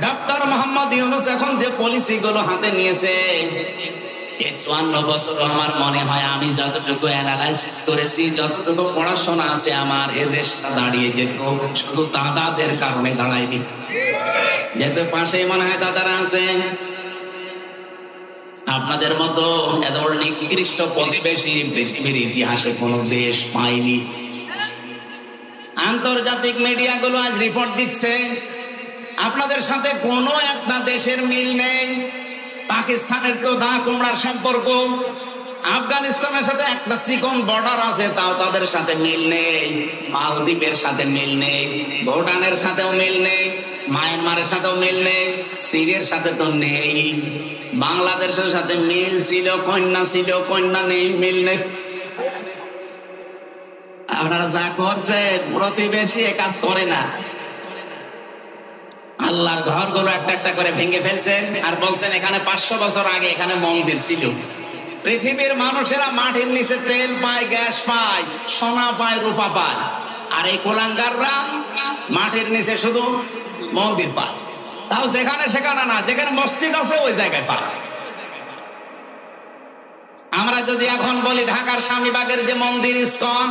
Doctor Mohammad Yunus এখন যে policy গুলো হাতে নিয়েছে, এই 54 বছর আমার মনে হয় আমি যতটুকু অ্যানালাইসিস করেছি, যতটুকু পড়াশোনা আছে আমার, এ দেশটা দাঁড়িয়ে যেত শুধু দাদাদের কারণে দাঁড়ায়নি। যেহেতু পাশে মনে হয় দাদারা আছে, আপনাদের মতো এত বড় নিকৃষ্ট প্রতিবেশী পৃথিবীর ইতিহাসে কোন দেশ পায়নি। আন্তর্জাতিক মিডিয়াগুলো আজ রিপোর্ট দিচ্ছে আপনাদের সাথে কোনো একটা দেশের মিল নেই। পাকিস্তানের তো দা কুমড়ার সম্পর্ক, আফগানিস্তানের সাথে একটা চিকন বর্ডার আছে, তাও তাদের সাথে মিল নেই। মালদ্বীপের সাথে মিল নেই, ভুটানের সাথেও মিল নেই, মায়ানমারের সাথেও মিল নেই, সিরিয়ার সাথে তো নেই। বাংলাদেশের সাথে মিল ছিল, কন্যা নেই, মিল নেই। আপনারা যা করছে, প্রতিবেশী এ কাজ করে না। আল্লাহর ঘরগুলো একটা একটা করে ভেঙে ফেলছেন আর বলছেন এখানে 500 বছর আগে এখানে মন্দির ছিল। পৃথিবীর মানুষেরা মাটির নিচে তেল পায়, গ্যাস পায়, সোনা পায়, রূপা পায়, আর এই কুলাঙ্গাররা মাটির নিচে শুধু মন্দির পায়, তাও যেখানে সেখানে না, যেখানে মসজিদ আছে ওই জায়গায় পায়। আমরা যদি এখন বলি ঢাকার স্বামীবাগের যে মন্দির ইসকন,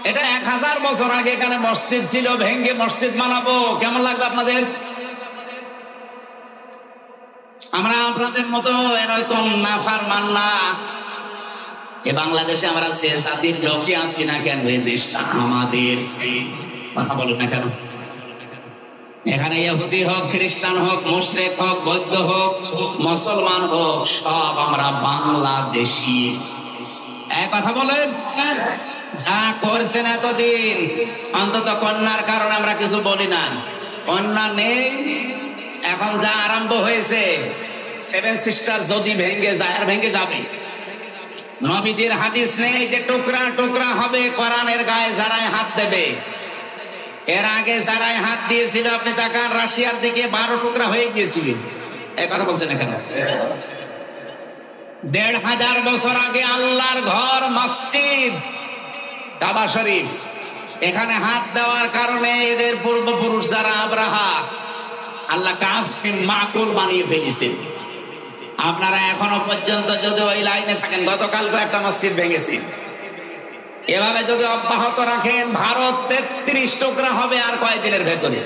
এটা 1000 বছর আগে এখানে মসজিদ ছিল, ভেঙ্গে মসজিদ বানাবো, কেমন লাগবে আপনাদের? আমরা আপনাদের মতো এরকম নাফরমান না। এ বাংলাদেশে আমরা সে জাতির লোকই আছি না কেন? এই দেশটা আমাদের। কথা বলুন না কেন? এখানে ইহুদি হোক, খ্রিস্টান হোক, মুশরিক হোক, বৌদ্ধ হোক, মুসলমান হোক, সব আমরা বাংলাদেশী। এক কথা বলেন, যা করছেন এতদিন, অন্তত কন্যার কারণে আমরা কিছু বলি না। কন্যা নেই, এখন যা আরম্ভ হয়েছে, 7 সিস্টার যদি ভেঙে যায়, আর ভেঙে যাবে। নবীজির হাদিস নেই যে টুকরা টুকরা হবে, কোরআনের গায়ে যারাই হাত দেবে। এর আগে যারাই হাত দিয়েছিল, আপনি তাকান রাশিয়ার দিকে, 12 টুকরা হয়ে গিয়েছিল। এই কথা বলছেন এখানে। 1500 বছর আগে আল্লাহর ঘর, মসজিদ, কাবা শরীফ, এখানে হাত দেওয়ার কারণে এদের পূর্বপুরুষ যারা আব্রাহা, আল্লাহ কাসফিন মাকুল বানিয়ে ফেলেছেন। আপনারা এখনো পর্যন্ত যদি ওই লাইনে থাকেন, গতকালকে একটা মসজিদ ভেঙেছে, এভাবে যদি অব্যাহত রাখেন, ভারত 33 টুকরা হবে আর কয়েকদিনের ভেতরে।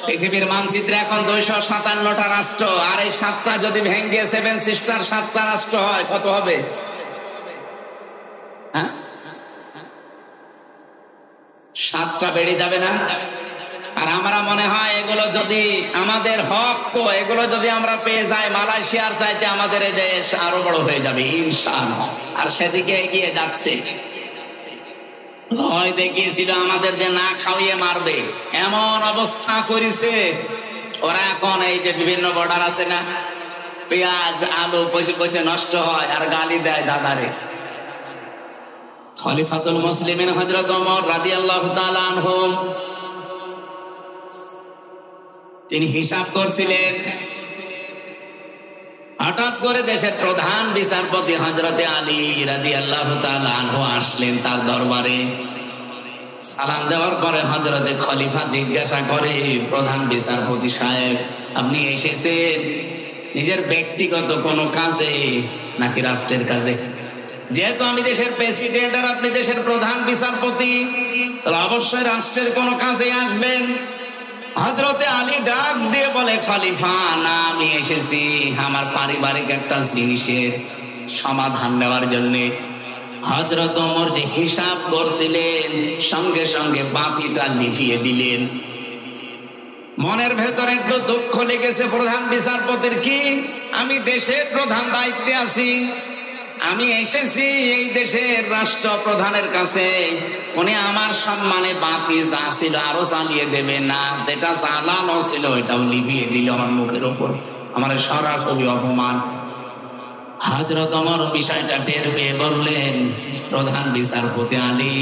পৃথিবীর মানচিত্রে এখন 257টা রাষ্ট্র, আর এই 7টা যদি ভেঙে 7 সিস্টার 7টা রাষ্ট্র হয়, কত হবে? হ্যাঁ, 7টা বেড়ে যাবে না? আর আমরা মনে হয় এগুলো যদি আমাদের হক, তো এগুলো যদি আমরা পেয়ে যাই, মালয়েশিয়ার চাইতে আমাদের এই দেশ আরো বড় হয়ে যাবে ইনশাআল্লাহ। আর সেদিকে এগিয়ে যাচ্ছে। ভয় দেখিয়েছিল আমাদের যে না খাওয়িয়ে মারবে, এমন অবস্থা করেছে ওরা। এখন এই যে বিভিন্ন বর্ডার আছে না, পেঁয়াজ আলু পচে পচে নষ্ট হয়, আর গালি দেয় দাদারে। খলিফাতুল মুসলিমিন হযরত ওমর রাদিয়াল্লাহু তাআলা আনহু, তিনি হিসাব করছিলেন, হঠাৎ করে দেশের প্রধান বিচারপতি হযরতে আলী রাদিয়াল্লাহু তাআলা আনহু আসলেন তার দরবারে। সালাম দেওয়ার পরে হযরতে খলিফা জিজ্ঞাসা করে, প্রধান বিচারপতি সাহেব, আপনি এসেছেন নিজের ব্যক্তিগত কোনো কাজে নাকি রাষ্ট্রের কাজে? যেহেতু আমি দেশের প্রেসিডেন্ট আর আপনি দেশের প্রধান বিচারপতি, তাহলে অবশ্যই রাষ্ট্রের কোনো কাজে আসবেন। হযরতে আলী ডাক দিয়ে বলে, খলিফা না, আমি এসেছি আমার পারিবারিক একটা জিনিসের সমাধান নেওয়ার জন্য। হযরত ওমর যে হিসাব করছিলেন, সঙ্গে সঙ্গে বাতিটা নিভিয়ে দিলেন। মনের ভেতরে একটু দুঃখ লেগেছে প্রধান বিচারপতির, কি আমি দেশের প্রধান দায়িত্বে আছি, আমি এসেছি এই দেশের রাষ্ট্রপ্রধানের কাছে, উনি আমার সম্মানে বাতি যা ছিল আরো জ্বালিয়ে দেবে না, যেটা জ্বালানো ছিল এটাও নিভিয়ে দিল আমার মুখের ওপর, আমার সরাসরি অপমান। হযরত ওমর বিষয়টা টের পেয়ে বললেন, প্রধান বিচারপতি আলী,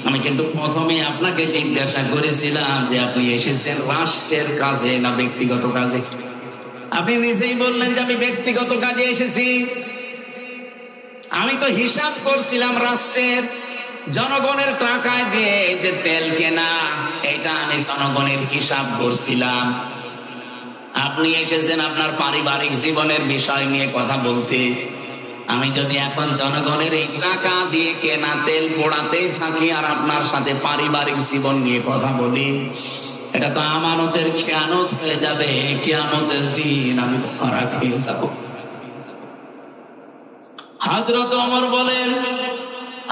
আমি কিন্তু প্রথমে আপনাকে জিজ্ঞাসা করেছিলাম যে আপনি এসেছেন রাষ্ট্রের কাজে না ব্যক্তিগত কাজে? আপনি নিজেই বললেন যে আমি ব্যক্তিগত কাজে এসেছি। আমি তো হিসাব করছিলাম রাষ্ট্রের, জনগণের টাকায় দিয়ে যে তেল কেনা, এটা আমি জনগণের হিসাব করছিলাম। আপনি এসেছেন আপনার পারিবারিক জীবনের বিষয় নিয়ে কথা বলতে। আমি যদি এখন জনগণের এই টাকা দিয়ে কেনা তেল পোড়াতেই থাকি আর আপনার সাথে পারিবারিক জীবন নিয়ে কথা বলি, এটা তো আমানতের খেয়ানত হয়ে যাবে। কিয়ামতের দিন আমি তো মারা খেয়ে যাব। হযরত ওমর বলেন,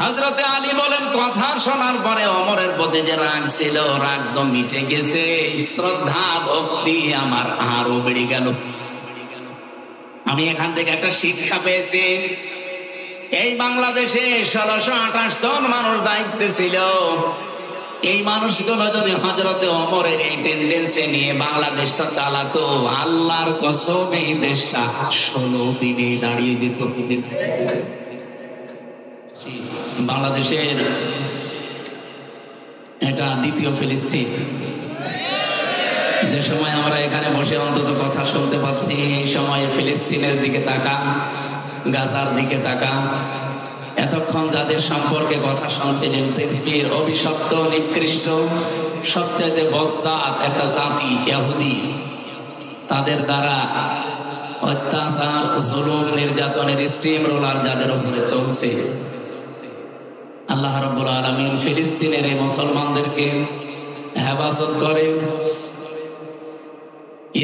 হযরতে আলী বলেন, কথা শোনার পরে ওমরের প্রতি যে রাগ ছিল, রাগ তো মিটে গেছে, শ্রদ্ধা ভক্তি আমার আরো বেড়ে গেল। আমি এখান থেকে একটা শিক্ষা পেয়েছি। এই বাংলাদেশে 1628 জন মানুষ দায়িত্বে ছিল। এই মানুষগুলো যদি হযরতে ওমরের এই টেন্ডেন্সি নিয়ে বাংলাদেশটা চালাতো, আল্লাহর কসম এই দেশটা 16 দিনে দাঁড়িয়ে যেত। বাংলাদেশের এটা দ্বিতীয় ফিলিস্তিন। যে সময় আমরা এখানে বসে অন্তত কথা শুনতে পাচ্ছি, এই সময় ফিলিস্তিনের দিকে তাকা, গাজার দিকে তাকা। এতক্ষণ যাদের সম্পর্কে কথা শুনছিলেন, পৃথিবীর অভিশপ্ত, নিকৃষ্ট, সবচাইতে বজ্জাত একটা জাতি ইহুদি, তাদের দ্বারা অত্যাচার, জুলুম, নির্যাতনের স্টিম রোলার যাদের উপরে চলছে, আল্লাহ রাব্বুল আলামিন ফিলিস্তিনের এই মুসলমানদেরকে হেফাজত করেন।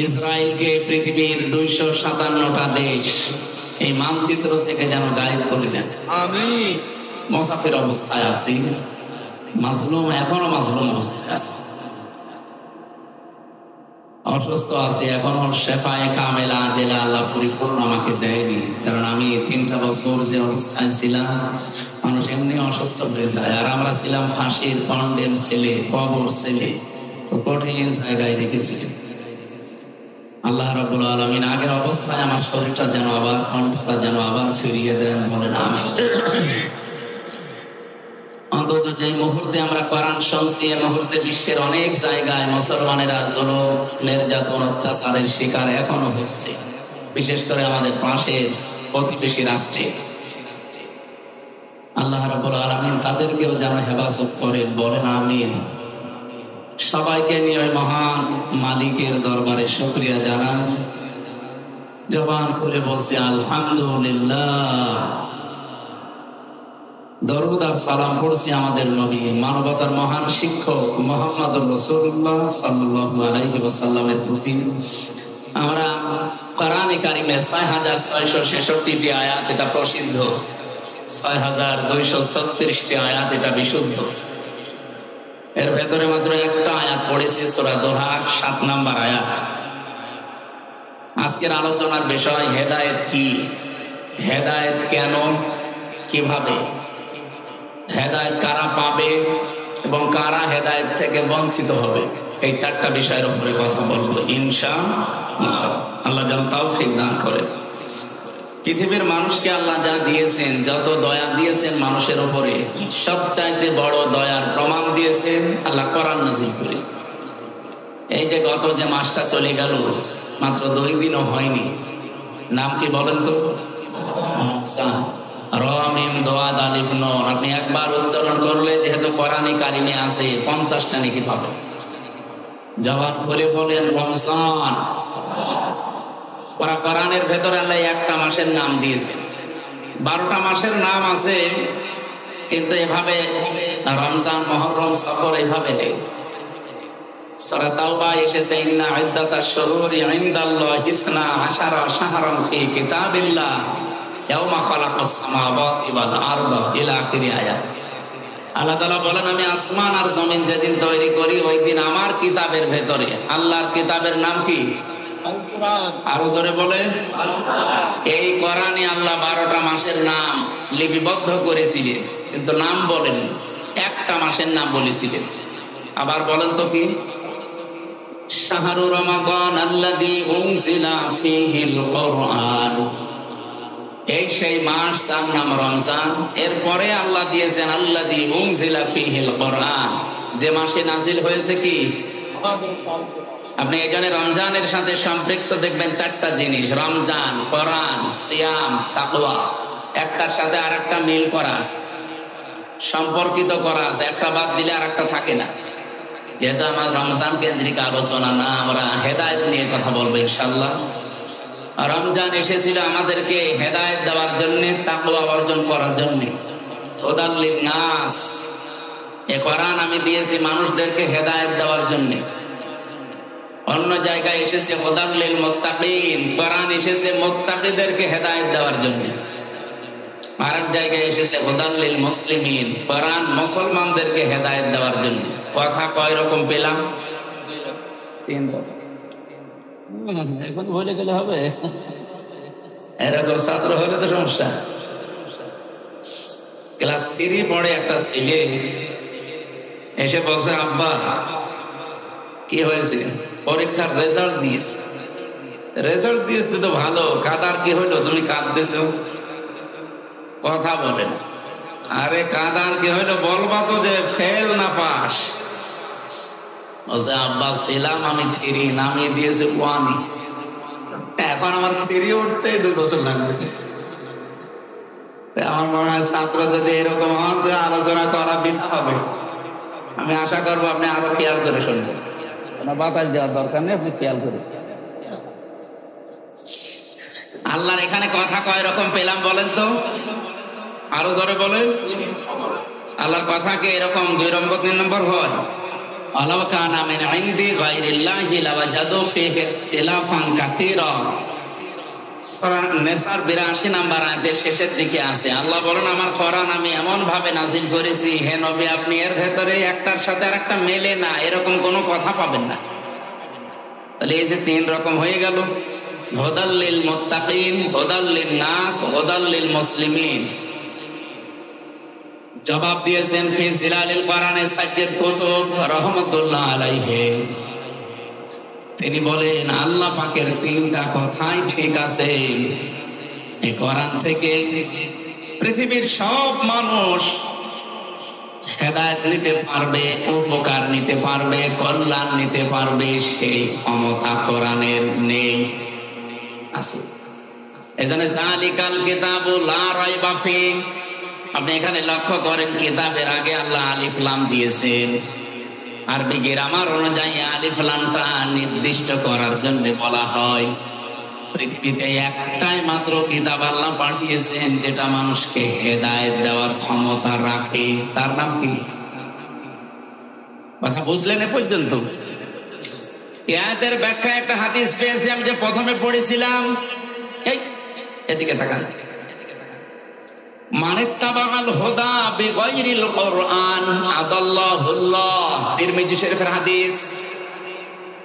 ইসরায়েলকে পৃথিবীর 257টা দেশ এই মানচিত্র থেকে যেন গায়েব করে দেন। আমিন। মুসাফির অবস্থায় আছি, মাজলুম, এখনো মাজলুম অবস্থায় আছে, অসুস্থ আছি, এখনো শেফায়ে কামেলা জেলা আল্লাহ পরিপূর্ণ আমাকে দেয়নি। কারণ আমি 3টা বছর যে অবস্থায় ছিলাম, মানুষ এমনি অসুস্থ হয়ে যায়। আর আমরা ছিলাম ফাঁসির কন্ডেম ছেলে, কবর ছেলে, কঠিন জায়গায় রেখেছিলেন। আল্লাহ রাব্বুল আলামিন আগের অবস্থায় আমার শরীরটা যেন আবার, কণ্ঠটা যেন আবার ফিরিয়ে দেন, বলেন আমিন। অন্তত যে মুহূর্তে আমরা কোরআন শুনছি, এই মুহূর্তে বিশ্বের অনেক জায়গায় মুসলমানেরা জুলুম, নির্যাতন, অত্যাচারের শিকার এখনো হচ্ছে, বিশেষ করে আমাদের পাশের প্রতিবেশী রাষ্ট্রে। আল্লাহ রাব্বুল আলামিন তাদেরকেও যেন হেফাজত করেন, বলেন আমিন। সবাইকে নিয়ে ওই মহান মালিকের দরবারে শুকরিয়া জানান। জবান খুলে বলছি আলহামদুলিল্লাহ। দরুদ আর সালাম পড়ছি আমাদের নবী, মানবতার মহান শিক্ষক মুহাম্মদুর রাসূলুল্লাহ সাল্লাল্লাহু আলাইহি ওয়াসাল্লামের প্রতি। আমরা কোরআনে কারিমে 6666টি আয়াত, এটা প্রসিদ্ধ, 6236টি আয়াত, এটা বিশুদ্ধ। এর ভেতরে মাত্র একটা আয়াত পড়েছি, সূরা দোহার 7 নম্বর আয়াত। আজকের আলোচনার বিষয় হেদায়েত কি, হেদায়েত কেন, কিভাবে হেদায়েত কারা পাবে এবং কারা হেদায়েত থেকে বঞ্চিত হবে, এই 4টা বিষয়ের উপরে কথা বলবো ইনশাআল্লাহ। আল্লাহ যেন তৌফিক দান করেন। পৃথিবীর মানুষকে আল্লাহ যা দিয়েছেন, যত দয়া দিয়েছেন মানুষের উপরে, সবচাইতে বড় দয়ার প্রমাণ দিয়েছেন আল্লাহ কোরআন নাযিল করে। এই যে গত যে মাসটা চলে গেল, মাত্র 2 দিনও হয়নি, নাম কি বলেন তো? রমিম দোয়াদ আলিফ নুন। আপনি একবার উচ্চারণ করলে, যেহেতু কোরআনে কারিমে আছে, 50টা নেকি পাবেন। জবান খুলে বলেন রমজান। কোরআনের ভেতরে আল্লাহ একটা মাসের নাম দিয়েছে, 12টা মাসের নাম আছে, কিন্তু এভাবে রমজান, মুহররম, সফর এভাবে নেই। সূরা তাওবা এসেছে ইন্না ইদ্দাতাশ শুহুরি ইনদাল্লাহি 12 শাহরান ফি কিতাবিল্লাহ ইয়াওমা খালাকাস সামাওয়াতি ওয়াল আরদা ইলা আখির আয়াত। আল্লাহ তাআলা বলেন, আমি আসমান আর জমিন যেদিন তৈরি করি, ওই দিন আমার কিতাবের ভেতরে, আল্লাহর কিতাবের নাম কি? আরো জোরে বলেন। এই কোরআনে আল্লাহ 12টা মাসের নাম লিপিবদ্ধ করেছিলেন, কিন্তু নাম বলেন, একটা মাসের নাম বলেছিলেন। আবার বলেন তো কি? শাহরু রমাদান আল্লাযী উনজিলা ফীহিল কুরআন। এই সেই মাস, তার নাম রমজান। এরপরে আল্লাহ দিয়েছেন আল্লাযী উনজিলা ফীহিল কুরআন, যে মাসে নাজিল হয়েছে কি? আপনি এখানে রমজানের সাথে সম্পৃক্ত দেখবেন 4টা জিনিস, রমজান, কোরআন, সিয়াম, তাকওয়া, একটার সাথে আরেকটা মিল করা আছে। সম্পর্কিত করা আছে, একটা বাদ দিলে আর একটা থাকে না। যেহেতু আমার রমজান কেন্দ্রিক আলোচনা না, আমরা হেদায়েত নিয়ে কথা বলবো ইনশাআল্লাহ। রমজান এসেছিল আমাদেরকে হেদায়েত দেওয়ার জন্য, তাকওয়া অর্জন করার জন্য। হুদাল লিন্নাস, এ কোরআন আমি দিয়েছি মানুষদেরকে হেদায়েত দেওয়ার জন্য। অন্য জায়গায় এসেছে হুদাল লিল মুত্তাকিন, কোরআন এসেছে মুত্তাকিদেরকে হেদায়েত দেওয়ার জন্য। আরেক জায়গায় এসেছে হুদাল লিল মুসলিমিন, কোরআন মুসলমানদেরকে হেদায়েত দেওয়ার জন্য। কথা কয় রকম পেলাম? 3 রকম। এখন বলে গেলে হবে? এরকম ছাত্র হলে তো সমস্যা। ক্লাস 3 পড়ে একটা ছেলে এসে বলছে, আব্বা কি হয়েছে? পরীক্ষার রেজাল্ট দিয়েছে। রেজাল্ট দিয়েছে তো ভালো, কাদার কি হইলো? তুমি কাঁদতেছ, কথা বলেন। আরে কাদার কি হইলো বলবা তো, যে ফেল না পাস। বলছে, আব্বা ছিলাম আমি 3, নামিয়ে দিয়েছে 1। এখন আমার 3 উঠতেই 2 বছর লাগবে। আমার মনে হয় ছাত্র যদি এরকম হন, আলোচনা করা বৃথা হবে। আমি আশা করবো আপনি আরো খেয়াল করে শুনবেন। বাতাস দেওয়ার দরকার নেই, আপনি খেয়াল করে। আল্লাহর এখানে কথা কয় রকম পেলাম বলেন তো? আরো জোরে বলেন। আল্লাহর কথা কি এরকম 2 নম্বর 3 নম্বর হয়? আলাউ কানা মিন ইনদি গায়রিল্লাহি লাওয়াজাদু ফীহি ইখতিলাফান কাসীরা। সূরা নিসার 82 নম্বর আয়াতের শেষের দিকে আছে। আল্লাহ বলেন, আমার কোরআন আমি এমন ভাবে নাযিল করেছি, হে নবী আপনি এর ভেতরে একটার সাথে আরেকটা মেলে না, এরকম কোনো কথা পাবেন না। তাহলে এই যে 3 রকম হয়ে গেল, হুদাল লিল মুত্তাকিন, হুদাল লিন নাস, হুদাল লিল মুসলিমিন। জবাব দিয়েছেন ফি জিলালিল কোরআনে সাইয়্যিদ কুতুব রাহমাতুল্লাহ আলাইহি। তিনি বলেন, আল্লাহ পাকের 3টা কথাই ঠিক আছে। এই কোরআন থেকে পৃথিবীর সব মানুষ হেদায়েত নিতে পারবে, উপকার নিতে পারবে, কল্যাণ নিতে পারবে, সেই ক্ষমতা কোরআনের নেই, আছে। এজন্য যালিকাল কিতাবু লা রাইবা ফি। আপনি এখানে লক্ষ্য করেন, কিতাবের আগে আল্লাহ আলিফ লাম দিয়েছেন। আরবি গ্রামার অনুযায়ী আলিফ লামটা নির্দিষ্ট করার জন্য বলা হয়। পৃথিবীতে একটাই মাত্র কিতাব আল্লাহ পাঠিয়েছেন যেটা মানুষকে হেদায়েত দেওয়ার ক্ষমতা রাখে। তার নাম কি? কথা বুঝলেন এ পর্যন্ত? এই আয়াতের ব্যাখ্যা একটা হাদিস পেয়েছি আমি, যে প্রথমে পড়েছিলাম। এই এদিকে তাকান। মানিত্তাবাআল হুদা বিগাইরিল কোরআন আদাল্লাহুল্লাহ। তিরমিজি শরীফের হাদিস।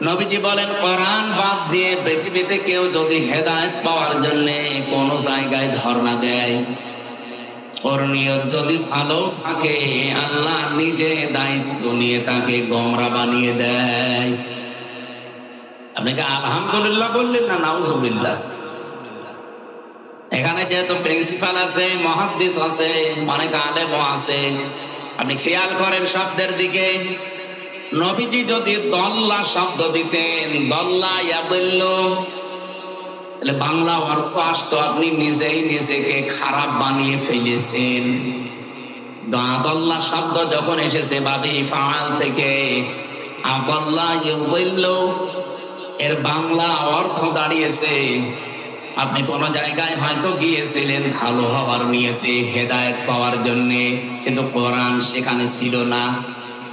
নবীজি বলেন, কোরআন বাদ দিয়ে পৃথিবীতে কেউ যদি হেদায়েত পাওয়ার জন্য কোন জায়গায় ধর্ণা দেয়, ওর নিয়ত যদি ভালো থাকে, আল্লাহ নিজে দায়িত্ব নিয়ে তাকে গোমরা বানিয়ে দেয়। আপনি কি আলহামদুলিল্লাহ বললেন না নাউজুবিল্লাহ? এখানে যেহেতু প্রিন্সিপাল আছে, মুহাদ্দিস আছে, অনেক আলেমও আছে, আপনি খেয়াল করেন শব্দের দিকে। নবীজি যদি দল্লা শব্দ দিতেন, দল্লা ইয়াদিল্লু, তাহলে বাংলা অর্থ আসতো আপনি নিজেই নিজেকে খারাপ বানিয়ে ফেলেছেন। দল্লা শব্দ যখন এসেছে বাবি ফাআল থেকে, আদাল্লা ইয়াদিল্লু, এর বাংলা অর্থ দাঁড়িয়েছে আপনি কোন জায়গায় হয়তো গিয়েছিলেন ভালো হওয়ার নিয়তে, হেদায়েত পাওয়ার জন্য, কিন্তু কোরআন সেখানে ছিল না।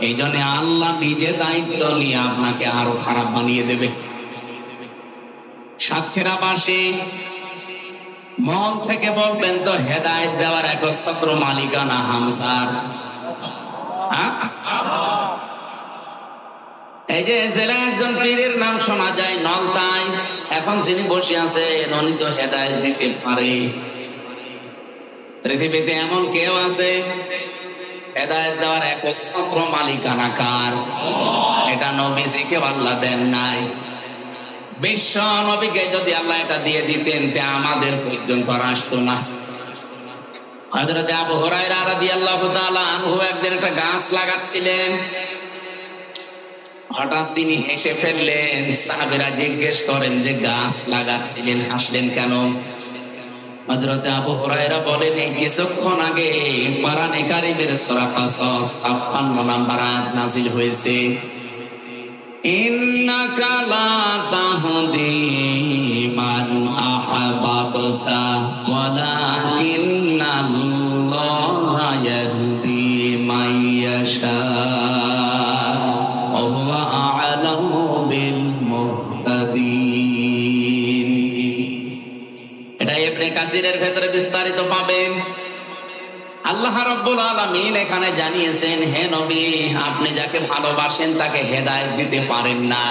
এই জন্য আল্লাহ নিজে দায়িত্ব নিয়ে আপনাকে আরো খারাপ বানিয়ে দেবে। সাতক্ষীরাবাসী মন থেকে বলবেন তো, হেদায়েত দেওয়ার একচ্ছত্র মালিকানা হামসার। এই যে জেলায় একজন পীরের নাম শোনা যায় নলতায়, এখন যিনি বসে আছেন উনি তো হেদায়েত দিতে পারে। পৃথিবীতে এমন কেউ আছে? হেদায়েত দেওয়ার একচ্ছত্র মালিকানা কার? এটা নবীজিকে আল্লাহ দেন নাই। বিশ্ব নবীকে যদি আল্লাহ এটা দিয়ে দিতেন, তে আমাদের পর্যন্ত আসতো না। হযরত আবু হুরায়রা রাদিয়াল্লাহু তাআলা আনহু একদিন একটা গাছ লাগাচ্ছিলেন, হঠাৎ তিনি হেসে ফেললেন। সাহাবীরা জিজ্ঞেস করেন যে গাছ লাগাচ্ছিলেন, হাসলেন কেন? হযরত আবু হুরায়রা বলেন এই কিছুক্ষণ আগে কোরআনে কারীমের সূরা কাসাস 56 নম্বর আয়াত নাযিল হয়েছে, ইন্নাকা লা তাহদি মান আহবাবতা ওয়ালাকিন্নাল্লাহা ইয়াহদি মান ইয়াশা ওয়া হুয়া আ'লামু বিল মুহতাদিন। এটা ইবনে কাসিরের ভেতরে বিস্তারিত পাবেন। আল্লাহ রাব্বুল আলামিন এখানে জানিয়েছেন, হে নবী, আপনি যাকে ভালোবাসেন তাকে হেদায়েত দিতে পারেন না,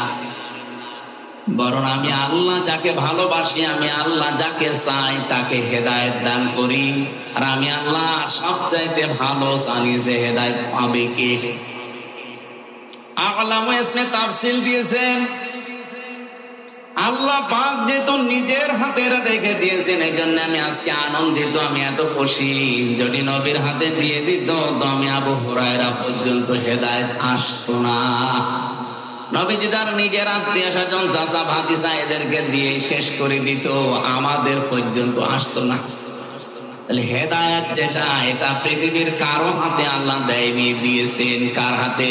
বরং আমি আল্লাহ যাকে ভালোবাসি, আমি আল্লাহ যাকে চাই তাকে হেদায়েত দান করি। আর আমি আল্লাহ সবচাইতে ভালো জানি যে হেদায়েত পাবে কে। আল্লামা ইসনে তাফসীল দিয়েছেন, আল্লাহ পাক যেহেতু নিজের হাতে রেখে দিয়েছেন, এই জন্য আমি আজকে আনন্দিত, আমি এত খুশি। যদি নবীর হাতে দিয়ে দিত তো আমি আবু হুরায়রা পর্যন্ত হেদায়েত আসতো না। নবীজি তার নিজের আত্মীয় স্বজন চাচা ভাতিজা এদেরকে দিয়ে শেষ করে দিত, আমাদের পর্যন্ত আসতো না। তাহলে হেদায়েত যেটা, এটা পৃথিবীর কারো হাতে আল্লাহ দেয়নি, দিয়েছেন কার হাতে?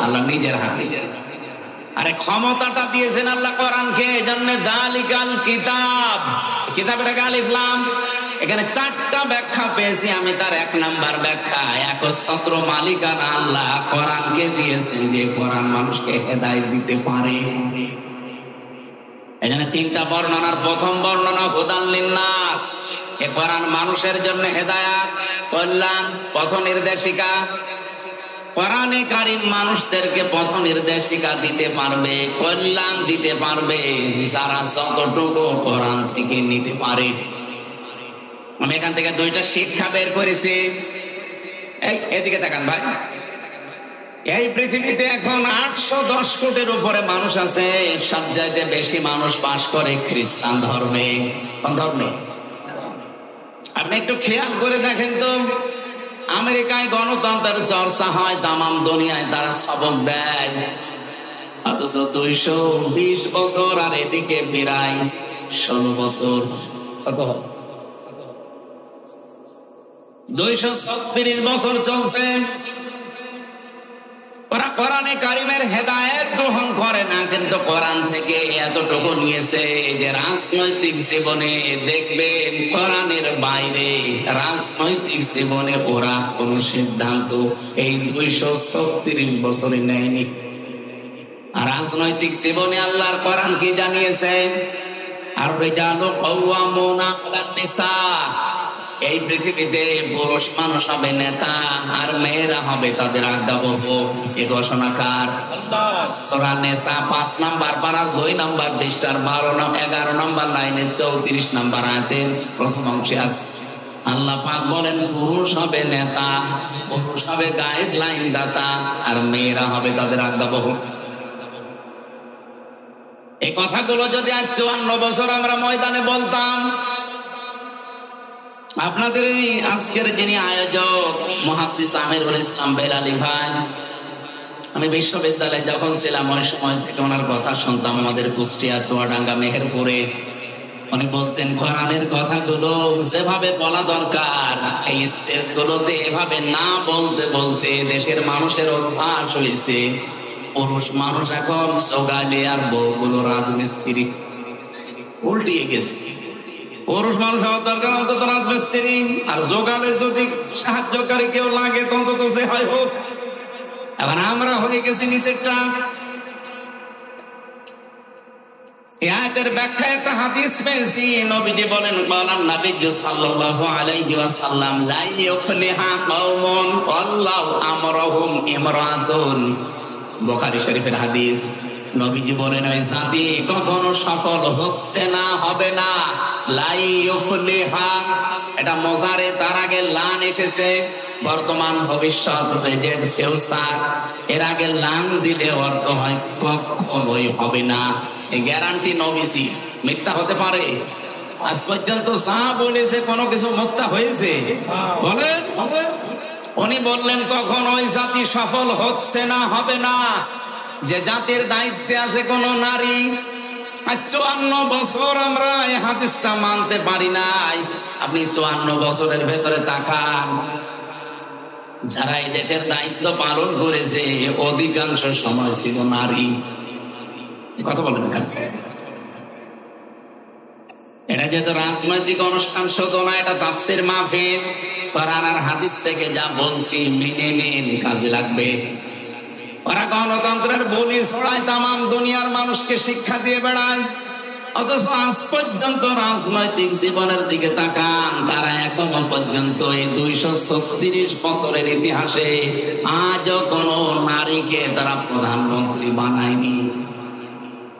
আল্লাহ নিজের হাতে। আরে ক্ষমতাটা দিয়েছেন আল্লাহ কোরআনকে, এজন্য দালিকাল কিতাব, কিতাবের আগে আলিফ লাম, এখানে 4টা ব্যাখ্যা পেয়েছি আমি। তার 1 নাম্বার ব্যাখ্যা, একচ্ছত্র মালিকানা আল্লাহ কোরআনকে দিয়েছেন, যে কোরআন মানুষকে হেদায়েত দিতে পারে। এখানে 3টা বর্ণনার প্রথম বর্ণনা হুদাল লিন্নাস, এ কোরআন মানুষের জন্য হেদায়েত, কল্যাণ, পথ নির্দেশিকা। কোরআনে কারীম মানুষদেরকে পথ নির্দেশিকা দিতে পারবে, কল্যাণ দিতে পারবে যারা যতটুকু কোরআন থেকে নিতে পারে। আমি এখান থেকে 2টা শিক্ষা বের করেছি। এদিকে তাকান ভাই, এই পৃথিবীতে এখন 810 কোটির উপরে মানুষ আছে, সবচাইতে বেশি মানুষ বাস করে খ্রিস্টান ধর্মে। কোন ধর্মে? আপনি একটু খেয়াল করে দেখেন তো, আমেরিকায় গণতন্ত্রের চর্চা হয়, তামাম দুনিয়ায় তারা সবক দেয়, অথচ 220 বছর আর এদিকে প্রায় 16 বছর, কত 236 বছর চলছে। ওরা কোরআনে কারীমের হেদায়েত গ্রহণ করে না, কিন্তু কোরআন থেকে এতটুকু নিয়েছে যে রাজনৈতিক জীবনে দেখবেন কোরআনের বাইরে রাজনৈতিক জীবনে ওরা কোন সিদ্ধান্ত এই 236 বছরে নেয়নি। আর রাজনৈতিক জীবনে আল্লাহর কোরআন কি জানিয়েছে? আর রিজালু কাওয়ামুনা আলান নিসা, এই পৃথিবীতে পুরুষ মানুষ হবে নেতা আর মেয়েরা হবে তাদের আজ্ঞাবহ। এ ঘোষণাকার সূরা নিসা 5 নাম্বার পারার 2 নাম্বার পৃষ্ঠার 11 নাম্বার লাইনে 34 নাম্বার আয়াতে প্রথম অংশে আছে। আল্লাহ পাক বলেন, পুরুষ হবে নেতা, পুরুষ হবে গাইডলাইন দাতা, আর মেয়েরা হবে তাদের আজ্ঞাবহ। এই কথাগুলো যদি আজ 54 বছর আমরা ময়দানে বলতাম, আপনাদের এই আজকের যিনি আয়োজক মুহাদ্দিস আমিরুল ইসলাম বেলালী ভাই, আমি বিশ্ববিদ্যালয়ে যখন ছিলাম ওই সময় থেকে ওনার কথা শুনতাম, আমাদের কুষ্টিয়া, চুয়াডাঙ্গা, মেহেরপুরে। উনি বলতেন কোরআনের কথাগুলো যেভাবে বলা দরকার এই স্টেজগুলোতে এভাবে না বলতে বলতে দেশের মানুষের অভ্যাস হয়েছে পুরুষ মানুষ এখন সগালে আর বউগুলো রাজমিস্ত্রি, উল্টিয়ে গেছে। পুরুষ মানুষ হওয়ার দরকার অন্তত রাজমিস্ত্রি, আর জোগালে যদি সাহায্যকারী কেউ লাগে তো অন্তত সে হয় হোক। এখন আমরা হয়ে গেছি নিচেরটা। এই আয়াতের ব্যাখ্যা একটা হাদিস পেয়েছি, নবীজি বলেন, বলেন নবীজি সাল্লাল্লাহু আলাইহি ওয়াসাল্লাম, লা ইউফলিহা কওমুন আল্লাহু আমরহুম ইমরাতুন, বুখারী শরীফের হাদিস। নবীজি বলেন, ওই জাতি কখনো সফল হচ্ছে না, হবে না। লা ইউফলিহা, এটা মুজারে, তার আগে লান এসেছে, বর্তমান, ভবিষ্যৎ, প্রেজেন্ট, ফিউচার। এর আগে লান দিলে অর্থ হয় কখনোই হবে না। এই গ্যারান্টি নবীজি, মিথ্যা হতে পারে? আজ পর্যন্ত যা বলেছে কোনো কিছু মিথ্যা হয়েছে? বলেন। উনি বললেন কখন ওই জাতি সফল হচ্ছে না, হবে না, যে জাতির দায়িত্বে আছে কোন নারী, আর 54 বছর আমরা এই হাদিসটা মানতে পারি নাই। আপনি 54 বছরের ভেতরে তাকান, যারা এই দেশের দায়িত্ব পালন করেছে অধিকাংশ সময় ছিল নারী। কথা বলেন এখান থেকে। এটা যেহেতু রাজনৈতিক অনুষ্ঠান শুধু না, এটা তাফসীর মাহফিল। কোরআন আর হাদিস থেকে যা বলছি মেনে নিন, কাজে লাগবে। ওরা গণতন্ত্রের বলি ছড়ায়, তামাম দুনিয়ার মানুষকে শিক্ষা দিয়ে বেড়ায়, অথচ আজ পর্যন্ত রাজনৈতিক জীবনের দিকে তাকান, তারা এখনো পর্যন্ত এই 236 বছরের ইতিহাসে আজও কোন নারীকে তারা প্রধানমন্ত্রী বানায়নি।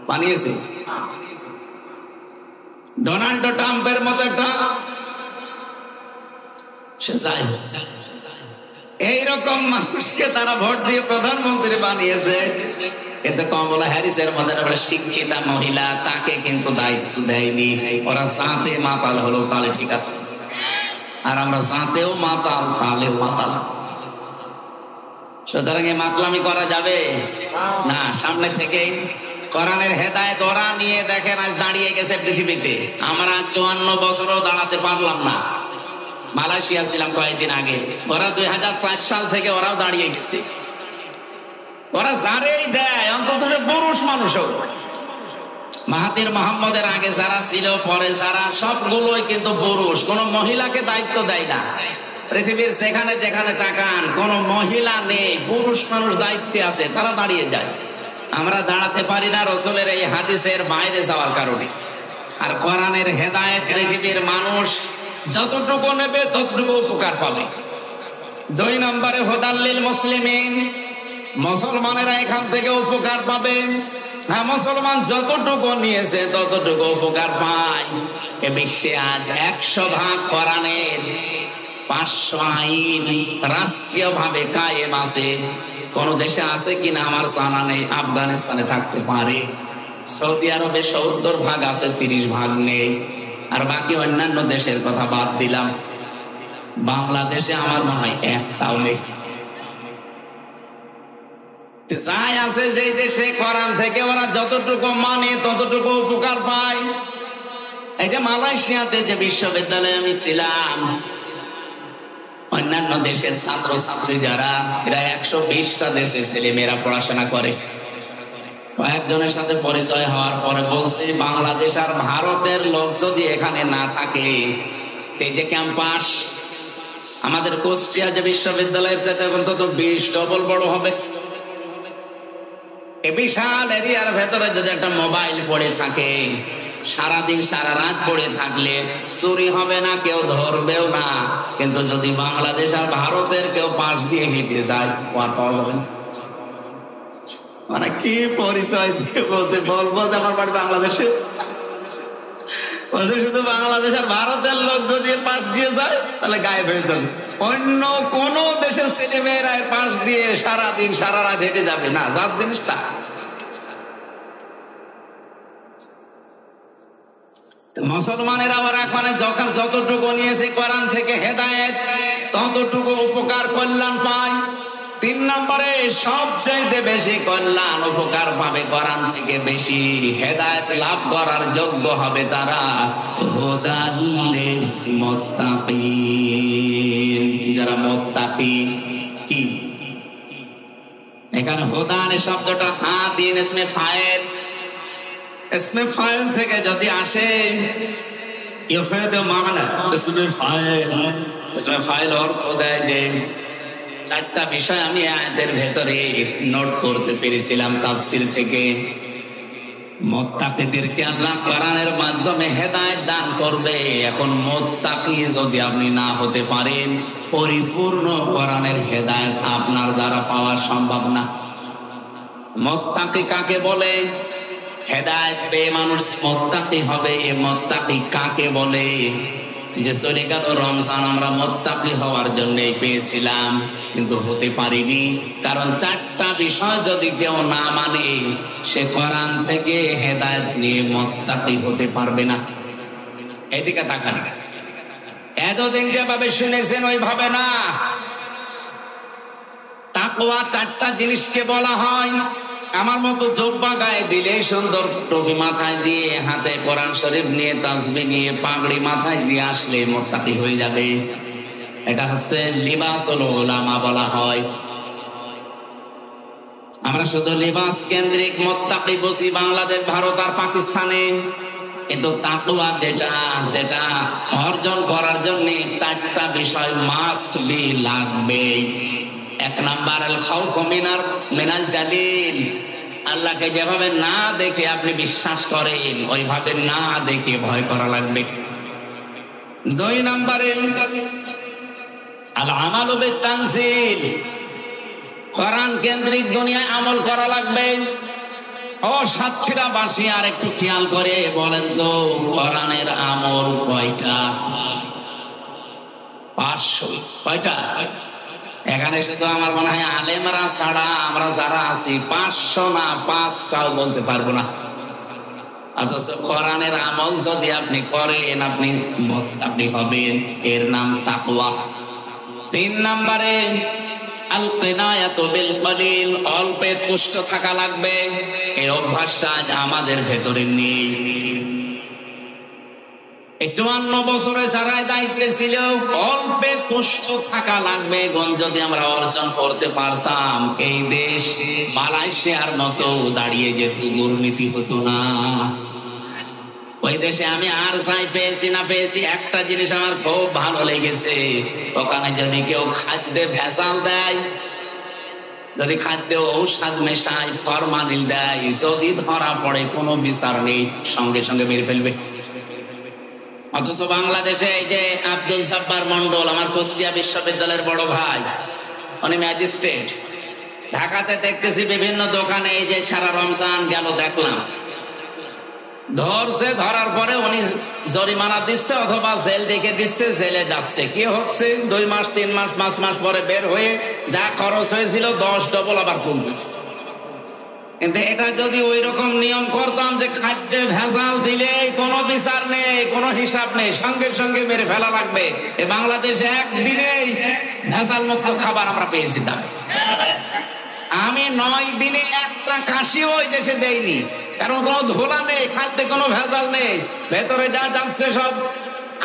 বানিয়েছে ডোনাল্ড ট্রাম্পের মতো একটা, সে যাই এইরকম মানুষকে তারা ভোট দিয়ে প্রধানমন্ত্রী বানিয়েছে, কিন্তু কমলা হ্যারিসের মধ্যে শিক্ষিতা মহিলা, তাকে কিন্তু দায়িত্ব দেয়নি। ওরা জাতে মাতাল হলো, তাহলে ঠিক আছে, আর আমরা জাতেও মাতাল, তাহলেও মাতাল। সুতরাং মাতলামি করা যাবে না। সামনে থেকে কোরআনের হেদায়েত ওরা নিয়ে দেখেন আজ দাঁড়িয়ে গেছে পৃথিবীতে। আমরা 54 বছরও দাঁড়াতে পারলাম না। মালয়েশিয়া ছিলাম কয়েকদিন আগে, ওরা 2004 সাল থেকে ওরাও দাঁড়িয়ে গেছে। ওরা যারেই দেয় অন্তত সে পুরুষ মানুষ হোক। মাহাতির মোহাম্মদের আগে যারা ছিল, পরে যারা, সবগুলোই কিন্তু পুরুষ, কোন মহিলাকে দায়িত্ব দেয় না। পৃথিবীর যেখানে যেখানে তাকান কোন মহিলা নেই, পুরুষ মানুষ দায়িত্বে আছে, তারা দাঁড়িয়ে যায়। আমরা দাঁড়াতে পারি না রসুলের এই হাদিসের বাইরে যাওয়ার কারণে। আর কোরআনের হেদায়েত পৃথিবীর মানুষ যতটুকু নেবে ততটুকু উপকার পাবে। 2 নম্বরে হুদাল্লিল মুসলিমিন, মুসলমানেরা এখান থেকে উপকার পাবে। হ্যাঁ, মুসলমান যতটুকু নিয়েছে ততটুকু উপকার পায়। এ বিশ্বে আজ 100 ভাগ কোরআনের 500 আইন রাষ্ট্রীয় ভাবে কায়েম আছে। কোন দেশে আছে কিনা আমার জানা নেই। আফগানিস্তানে থাকতে পারে, সৌদি আরবে 70 ভাগ আছে, 30 ভাগ নেই। আর বাকি অন্যান্য দেশের কথা বাদ দিলাম, বাংলাদেশে আমার মনে হয় একটাও নেই। যাই আছে যে দেশে কোরআন থেকে ওরা যতটুকু মানে ততটুকু উপকার পায়। এই যে মালয়েশিয়াতে যে বিশ্ববিদ্যালয়ে আমি ছিলাম, অন্যান্য দেশের ছাত্র ছাত্রী যারা, এরা 120টা দেশের ছেলে মেয়েরা পড়াশোনা করে। কয়েকজনের সাথে পরিচয় হওয়ার পরে বলছে, বাংলাদেশ আর ভারতের লোক যদি এখানে না থাকে, এই যে ক্যাম্পাস আমাদের কুষ্টিয়া যে বিশ্ববিদ্যালয়ের চাইতে অন্তত 20 ডবল বড় হবে। এই বিশাল এরিয়ার ভেতরে যদি একটা মোবাইল পড়ে থাকে, সারাদিন সারা রাত পড়ে থাকলে চুরি হবে না, কেউ ধরবেও না। কিন্তু যদি বাংলাদেশ আর ভারতের কেউ পাশ দিয়ে হেঁটে যায়, আর পাওয়া যাবে না। মানে কি পরিচয় দিয়ে বলছে, বলবো যে আমার বাড়ি বাংলাদেশে, শুধু বাংলাদেশ আর ভারতের লোক যদি পাশ দিয়ে যায় তাহলে গায়েব হয়ে যাবে। অন্য কোন দেশের ছেলে মেয়েরা পাশ দিয়ে সারাদিন সারা রাত হেঁটে যাবে না, যার জিনিসটা। মুসলমানেরা আবার এখন যখন যতটুকু নিয়েছে কোরআন থেকে হেদায়েত, ততটুকু উপকার কল্যাণ পায়। 3 নম্বরে সবচাইতে বেশি কল্যাণ উপকার পাবে কোরআন থেকে বেশি, হেদায়েত লাভ করার যোগ্য হবে তারা হুদাল্লিল মুত্তাকিন, যারা মুত্তাকি। কি এখানে হুদান শব্দটা হাদিন ইসমে ফাইল, ইসমে ফাইল থেকে যদি আসে ইউফিদু মানা ইসমে ফাইল। ইসমে ফাইল অর্থ দেয় যে 4টা বিষয় আমি আয়াতের ভেতরে নোট করতে পেরেছিলাম তাফসীর থেকে। মুত্তাকিদেরকে আল্লাহ কোরআনের মাধ্যমে হেদায়েত দান করবে। এখন মুত্তাকি যদি আপনি না হতে পারেন, পরিপূর্ণ কোরআনের হেদায়েত আপনার দ্বারা পাওয়া সম্ভব না। মুত্তাকি কাকে বলে? হেদায়েত পেয়ে মানুষ মুত্তাকি হবে। এ মুত্তাকি কাকে বলে? যে চলে গেল রমজান আমরা মুত্তাকি হওয়ার জন্য পেয়েছিলাম, কিন্তু হতে পারিনি। কারণ 4টা বিষয় যদি কেউ না মানে, সে কোরআন থেকে হেদায়েত নিয়ে মুত্তাকি হতে পারবে না। এদিকে তাকান, এতদিন যেভাবে শুনেছেন ওইভাবে না। তাকওয়া 4টা জিনিসকে বলা হয়। আমার মতো জব্বা গায়ে দিলে, সুন্দর টুপি মাথায় দিয়ে, হাতে কোরআন শরীফ নিয়ে, তাসবিহ নিয়ে, পাগড়ি মাথায় দিয়ে আসলে মুত্তাকি হয়ে যাবে। এটা হচ্ছে লিবাসুল উলামা বলা হয়। আমরা শুধু লিবাস কেন্দ্রিক মুত্তাকি বুঝি বাংলাদেশ, ভারত আর পাকিস্তানে, কিন্তু তাকওয়া যেটা অর্জন করার জন্য চারটা বিষয় মাস্ট বি, লাগবে। এক নাম্বার আল খাউফ মিনাল জালিল, আল্লাহকে যেভাবে না দেখে আপনি বিশ্বাস করেন ওইভাবে না দেখে ভয় করা লাগবে। দুই নাম্বারে আল আমালু বিত-তানজিল, কোরআন কেন্দ্রিক দুনিয়ায় আমল করা লাগবে। ও সাতক্ষীরাবাসী আর একটু খেয়াল করে বলেন তো, কোরআনের আমল কয়টা? 500। কয়টা? এখানে শুধু আমার মনে হয় আলেমরা ছাড়া আমরা যারা আছি 500 না 5টাও বলতে পারবো না। অথচ কোরআনের আমল যদি আপনি করেন আপনি হবেন, এর নাম তাকওয়া। 3 নম্বরে আল কিনায়াতু বিল কলিল, অল্পে তুষ্ট থাকা লাগবে। এই অভ্যাসটা আজ আমাদের ভেতরে নেই। 54 বছরে যারা দায়িত্বে ছিল, অল্পে তুষ্ট থাকা লাগবে। যদি আমরা অর্জন করতে পারতাম, এই দেশ মালয়েশিয়ার মতো দাঁড়িয়ে যেত, দুর্নীতি হতো না। ওই দেশে আমি আর যাই পেয়েছি না পেয়েছি, একটা জিনিস আমার খুব ভালো লেগেছে, ওখানে যদি কেউ খাদ্যে ভেজাল দেয়, যদি খাদ্যে ঔষধ মেশায়, ফরমালিন দেয়, যদি ধরা পড়ে কোনো বিচার নেই, সঙ্গে সঙ্গে মেরে ফেলবে। অথচ বাংলাদেশে এই যে আব্দুল জব্বার মন্ডল, আমার কুষ্টিয়া বিশ্ববিদ্যালয়ের বড় ভাই, উনি ম্যাজিস্ট্রেট। ঢাকাতে দেখতেছি বিভিন্ন দোকানে, এই যে সারা রমজান গেল দেখলাম, ধরছে, ধরার পরে উনি জরিমানা দিচ্ছে অথবা জেল ডেকে দিচ্ছে, জেলে যাচ্ছে। কি হচ্ছে? 2 মাস 3 মাস 5 মাস পরে বের হয়ে যা খরচ হয়েছিল 10 ডবল আবার তুলতেছে। কিন্তু এটা যদি ওই রকম নিয়ম করতাম যে খাদ্যে ভেজাল দিলে কোনো বিচার নেই, কোনো হিসাব নেই, সঙ্গে সঙ্গে মেরে ফেলা লাগবে, এ বাংলাদেশে একদিনেই ভেজাল মুক্ত খাবার আমরা পেয়েছিলাম। আমি 9 দিনে একটা কাশিও ওই দেশে দেইনি, কারণ কোনো ধোলা নেই, খাদ্যে কোনো ভেজাল নেই, ভেতরে যা যাচ্ছে সব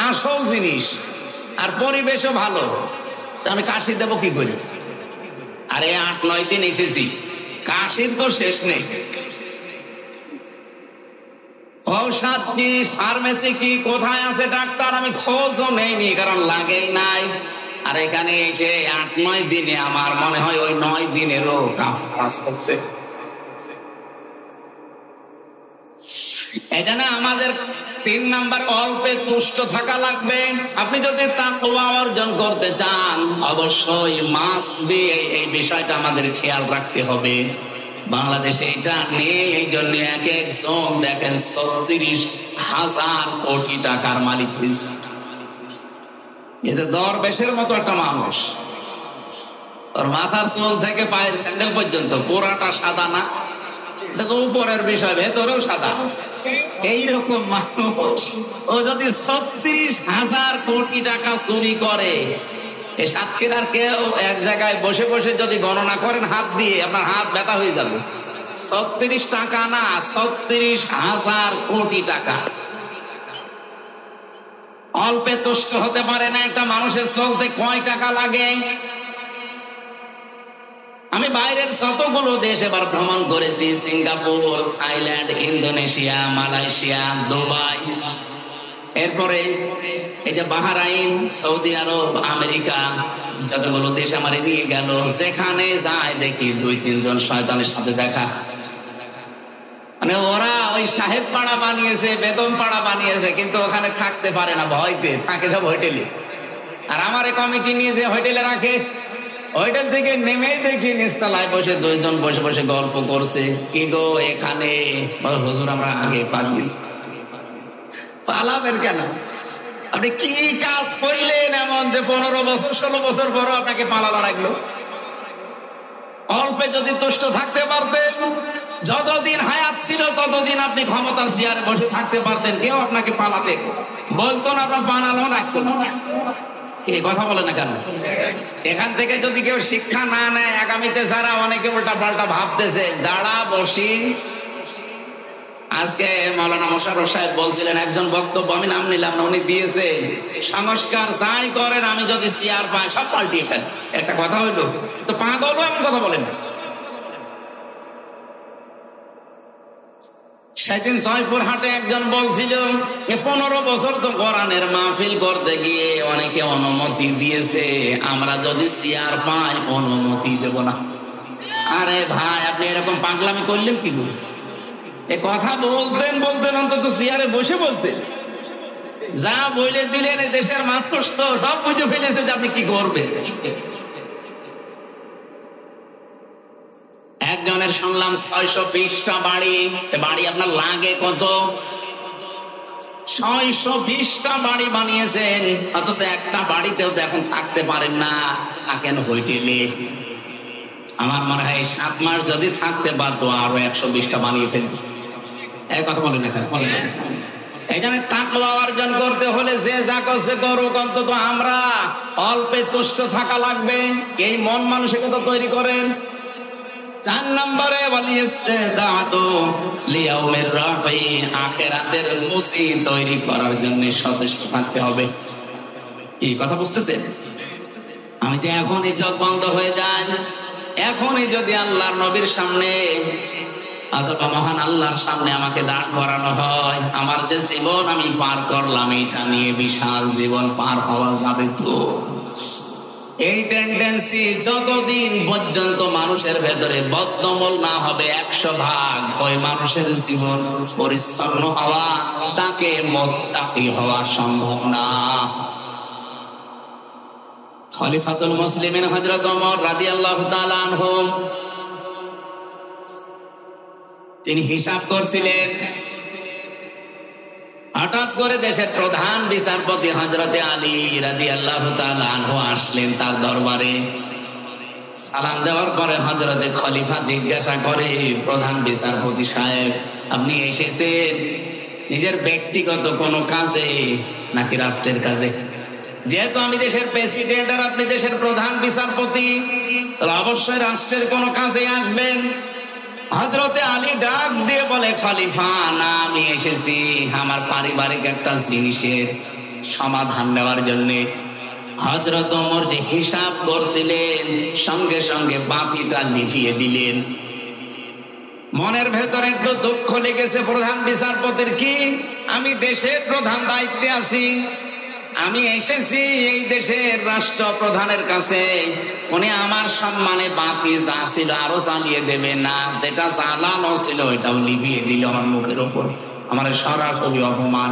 আসল জিনিস, আর পরিবেশও ভালো। আমি কাশি দেবো কি করি? আরে 8-9 দিন এসেছি, কাশির তো শেষ নেই। ঔষধ কি, ফার্মেসি কি, কোথায় আছে ডাক্তার, আমি খোঁজও নেইনি, কারণ লাগেই নাই। আর এখানে এসে 8-9 দিনে আমার মনে হয় ওই 9 দিনেরও কাজ হচ্ছে। এটা না, আমাদের 3 নাম্বার অল্পে তুষ্ট থাকা লাগবে। আপনি যদি তাকওয়া অর্জন করতে চান, অবশ্যই মাস্ট বি, এই বিষয়টা আমাদের খেয়াল রাখতে হবে। বাংলাদেশে এটা নেই, এই জন্য এক একজন দেখেন 36,000 কোটি টাকার মালিক হয়েছে। এতে দরবেশের মতো একটা মানুষ, ওর মাথার চুল থেকে পায়ের স্যান্ডেল পর্যন্ত পুরাটা সাদা না, উপরের বিষয় ভেতরেও সাদা। এইরকম মানুষ ও যদি 36,000 কোটি টাকা চুরি করে, এই সাতক্ষীরার কেউ এক জায়গায় বসে বসে যদি গণনা করেন হাত দিয়ে, আপনার হাত ব্যথা হয়ে যাবে। 36 টাকা না, 36,000 কোটি টাকা। অল্পে তুষ্ট হতে পারে না একটা মানুষের চলতে কয় টাকা লাগে? আমি বাইরের যতগুলো দেশ এবার ভ্রমণ করেছি, Singapore, Thailand, Indonesia, Malaysia, Dubai, এরপরে এই যে বাহরাইন, সৌদি আরব, আমেরিকা, যতগুলো দেশ আমার নিয়ে গেল, যেখানে যায় দেখি 2-3 জন শয়তানের সাথে দেখা। মানে ওরা ওই সাহেব পাড়া বানিয়েছে, বেগম পাড়া বানিয়েছে, কিন্তু ওখানে থাকতে পারে না, ভয়তে থাকে সব হোটেলে। আর আমার কমিটি নিয়ে যে হোটেলে রাখে, হোটেল থেকে নেমেই দেখি নিচতলায় বসে 2 জন বসে বসে গল্প করছে। কি গো এখানে? হুজুর আমরা আগে পালিয়েছি। পালাবেন কেন? আপনি কি কাজ করলেন এমন যে 15 বছর 16 বছর পরও আপনাকে পালানো লাগলো? অল্পে যদি তুষ্ট থাকতে পারতেন, যতদিন হায়াত ছিল ততদিন আপনি ক্ষমতার চেয়ারে বসে থাকতে পারতেন, কেউ আপনাকে পালাতে বলতো না, আপনার পালানো রাখতো না। এই কথা বলে না কেন? এখান থেকে যদি কেউ শিক্ষা না নেয়, আগামীতে যারা অনেকে উল্টা পাল্টা ভাবতেছে, যারা বসি। আজকে মাওলানা মোশাররফ সাহেব বলছিলেন, একজন বক্তব্য আমি নাম নিলাম না, উনি দিয়েছে, সংস্কার যাই করেন আমি যদি চেয়ার পাই সব পাল্টিয়ে ফেল। একটা কথা হইলো তো, পাগল এমন কথা বলে না। সেদিন জয়পুরহাটে একজন বলছিল 15 বছর তো কোরআনের মাহফিল করতে গিয়ে অনেকে অনুমতি দিয়েছে, আমরা যদি চেয়ার পাই অনুমতি দেব না। আরে ভাই, আপনি এরকম পাগলামি করলেন কি করে? এ কথা বলতেন অন্তত চেয়ারে বসে বলতেন। যা বলে দিলেন দেশের মানুষ তো সব বুঝে ফেলেছে যে আপনি কি করবেন। একজনের শুনলাম 620টা বাড়ি আপনার লাগে কত? 620টা বাড়ি বানিয়েছেন, অথচ একটা বাড়িতেও তো এখন থাকতে পারেন না, থাকেন হোটেলে। আমার মনে হয় 7 মাস যদি থাকতে পারতো আরো 120টা বানিয়ে ফেলতো। এই কথা বলেন এখানে। এখানে তাকওয়া অর্জন করতে হলে যে যা করছে করুক, অন্তত আমরা অল্পে তুষ্ট থাকা লাগবে, এই মন মানসিকতা তৈরি করেন। 4 নম্বরে আখিরাতের মুসি তৈরি করার জন্য সচেষ্ট থাকতে হবে। কি কথা বুঝতেছেন? আমি যে এখনই চোখ বন্ধ হয়ে যায়, এখনই যদি আল্লাহর নবীর সামনে অথবা মহান আল্লাহর সামনে আমাকে দাঁড় করানো হয়, আমার যে জীবন আমি পার করলাম এটা নিয়ে বিশাল জীবন পার হওয়া যাবে তো? এই টেন্ডেন্সি যতদিন পর্যন্ত মানুষের ভেতরে বদ্ধমূল না হবে 100%, ওই মানুষের জীবন পরিচ্ছন্ন হওয়া, তাকে মুত্তাকি হওয়া সম্ভব না। খলিফাতুল মুসলিমিন হযরত ওমর রাদিয়াল্লাহু তাআলা আনহু তিনি হিসাব করছিলেন, হঠাৎ করে দেশের প্রধান বিচারপতি হযরতে আলী রাদিয়াল্লাহু তাআলা আনহু আসলেন তার দরবারে। সালাম দেওয়ার পরে হযরতে খলিফা জিজ্ঞাসা করে, প্রধান বিচারপতি সাহেব, আপনি এসেছেন নিজের ব্যক্তিগত কোনো কাজে নাকি রাষ্ট্রের কাজে? যেহেতু আমি দেশের প্রেসিডেন্ট আর আপনি দেশের প্রধান বিচারপতি, তাহলে অবশ্যই রাষ্ট্রের কোনো কাজে আসবেন। হযরতে আলী ডাক দিয়ে বলে, খলিফা না, আমি এসেছি আমার পারিবারিক একটা জিনিসের সমাধান নেওয়ার জন্য। হযরত ওমর যে হিসাব করছিলেন, সঙ্গে সঙ্গে বাতিটা নিভিয়ে দিলেন। মনের ভেতরে একটু দুঃখ লেগেছে প্রধান বিচারপতির, কি আমি দেশের প্রধান দায়িত্বে আছি, আমি এসেছি এই দেশের রাষ্ট্রপ্রধানের কাছে, উনি আমার সম্মানে বাতি যা ছিল আরো জ্বালিয়ে দেবে না, যেটা জ্বালানো ছিল এটাও নিভিয়ে দিল আমার মুখের ওপর, আমার সরাসরি অপমান।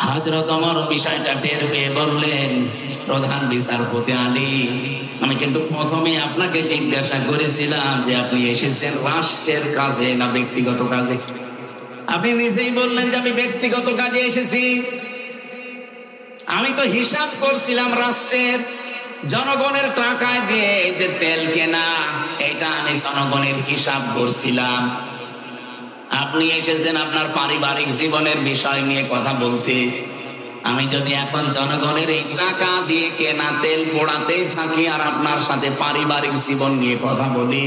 হযরত ওমর বিষয়টা টের পেয়ে বললেন, প্রধান বিচারপতি আলী, আমি কিন্তু প্রথমে আপনাকে জিজ্ঞাসা করেছিলাম যে আপনি এসেছেন রাষ্ট্রের কাজে না ব্যক্তিগত কাজে? আপনি নিজেই বললেন যে আমি ব্যক্তিগত কাজে এসেছি। আমি তো হিসাব করছিলাম রাষ্ট্রের, জনগণের টাকায় দিয়ে যে তেল কেনা, এটা আমি জনগণের হিসাব করছিলাম। আপনি এসেছেন আপনার পারিবারিক জীবনের বিষয় নিয়ে কথা বলতে। আমি যদি এখন জনগণের এই টাকা দিয়ে কেনা তেল পোড়াতেই থাকি আর আপনার সাথে পারিবারিক জীবন নিয়ে কথা বলি,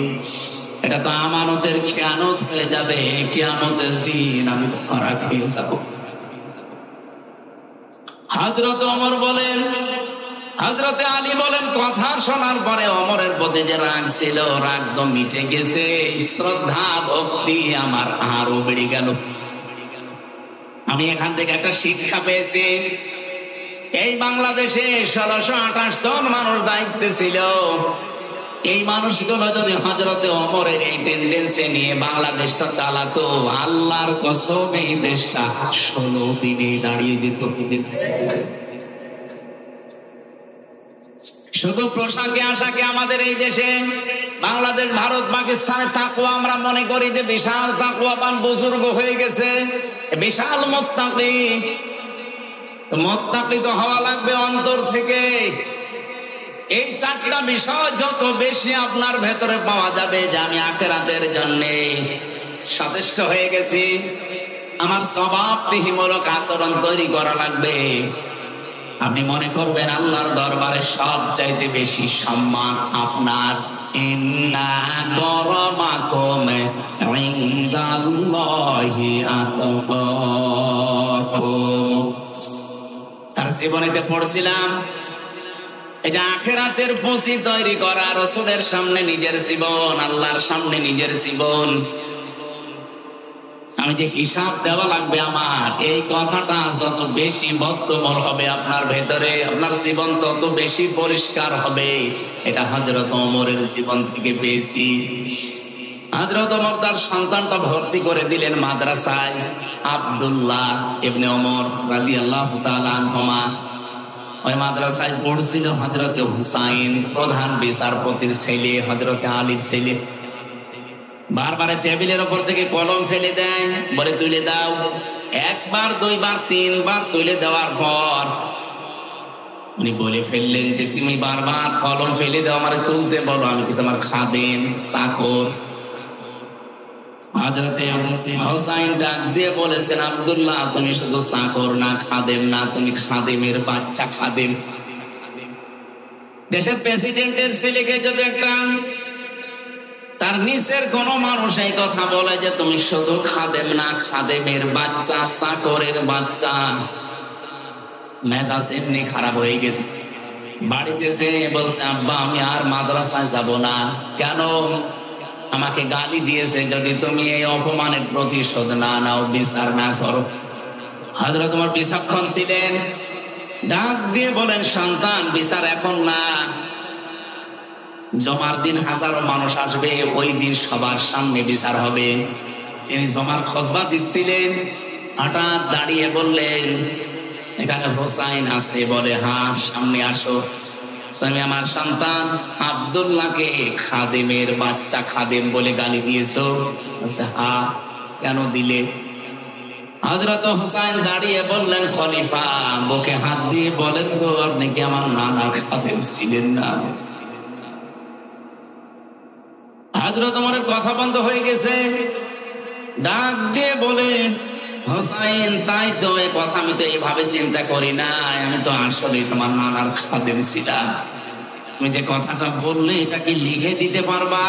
এটা তো আমানতের খেয়ানত হয়ে যাবে। কিয়ামতের দিন আমি তো ধরা খেয়ে যাবো। হযরত ওমর বলেন, হযরতে আলী বলেন, কথা শোনার পরে ওমরের প্রতি যে রাগ ছিল, রাগ তো মিটে গেছে, শ্রদ্ধা ভক্তি আমার আরো বেড়ে গেল। আমি এখান থেকে একটা শিক্ষা পেয়েছি। এই বাংলাদেশে 1628 জন মানুষ দায়িত্বে ছিল। এই মানুষগুলো যদি হযরতে ওমরের এই টেন্ডেন্সি নিয়ে বাংলাদেশটা চালাতো, আল্লাহর কসম এই দেশটা 16 দিনে দাঁড়িয়ে যেত। শুধু পোশাকে আশাকে আমাদের এই দেশে বাংলাদেশ, ভারত, পাকিস্তানে তাকওয়া আমরা মনে করি যে বিশাল তাকওয়াবান বুজুর্গ হয়ে গেছে, বিশাল মুত্তাকি। মুত্তাকি তো হওয়া লাগবে অন্তর থেকে। এই 4টা বিষয় যত বেশি আপনার ভেতরে পাওয়া যাবে যে আমি আখিরাতের জন্য সচেষ্ট হয়ে গেছি, আমার জবাবদিহিমূলক আচরণ তৈরি করা লাগবে, আপনি মনে করবেন আল্লাহর দরবারে সবচাইতে বেশি সম্মান আপনার। ইন্না আকরামাকুম ইনদাল্লাহি আতকাকুম। তার জীবনীতে পড়ছিলাম এই যে আখিরাতের পুঁজি তৈরি করা, রাসূলের সামনে নিজের জীবন, আল্লাহর সামনে নিজের জীবন, আমি যে হিসাব দেওয়া লাগবে আমার, এই কথাটা যত বেশি বদ্ধমূল হবে আপনার ভেতরে, আপনার জীবন তত বেশি পরিষ্কার হবে। এটা হযরত ওমরের জীবন থেকে পেয়েছি। হযরত ওমর তার সন্তানটা ভর্তি করে দিলেন মাদ্রাসায়, আব্দুল্লাহ ইবনে ওমর রাদিয়াল্লাহু তাআলা আনহুমা। ওই মাদ্রাসায় পড়ছিল হযরত হুসাইন, প্রধান বিচারপতির ছেলে, হযরত আলীর ছেলে। বারবার টেবিলের উপর থেকে কলম ফেলে দেয়, বলে তুলে দাও। একবার, দুইবার, তিনবার তুলে দেওয়ার পর উনি বলে ফেললেন যে তুমি বারবার কলম ফেলে দাও, আমারে তুলতে বলো, আমি কি তোমার খাদেম, চাকর? হযরতে হুসাইন ডাক দিয়ে বলেছেন, আব্দুল্লাহ তুমি শুধু চাকর না, খাদেম না, তুমি খাদেমের বাচ্চা খাদেম। দেশের প্রেসিডেন্টের ছেলেকে যদি একটা তার নিচের কোন মানুষ এই কথা বলে যে তুমি শুধু খাদেম না, খাদেমের বাচ্চা, চাকরের বাচ্চা, মেজাজ এমনি খারাপ হয়ে গেছে। বাড়িতে এসে বলছে, আব্বা আমি আর মাদ্রাসায় যাব না। কেন? আমাকে গালি দিয়েছে, যদি তুমি এই অপমানের প্রতিশোধ না নাও, বিচার না করো। হযরত ওমর বিচক্ষণ ছিলেন, ডাক দিয়ে বলেন, সন্তান বিচার এখন না, জমার দিন হাজারো মানুষ আসবে, ওই দিন সবার সামনে বিচার হবে। তিনি জমার খুতবা দিচ্ছিলেন, হঠাৎ দাঁড়িয়ে বললেন, এখানে হোসাইন আছে? বলে হ্যাঁ, সামনে আসো। তুমি আমার সন্তান আব্দুল্লাহকে খাদেমের বাচ্চা, খাদেম বলে গালি দিয়েছো? হ্যাঁ। কেন দিলে? হযরত হোসাইন দাঁড়িয়ে বললেন, খলিফা বুকে হাত দিয়ে বলেন তো, আপনি কি আমার নানার খাদেম ছিলেন না? হযরত ওমরের কথা বন্ধ হয়ে গেছে। ডাক দিয়ে বলেন, হোসাইন তাই তো, এই কথা আমি তো এইভাবে চিন্তা করি না, আমি তো আসলে তোমার নানার খাদেম ছিলাম। তুমি যে কথাটা বললে এটা কি লিখে দিতে পারবা?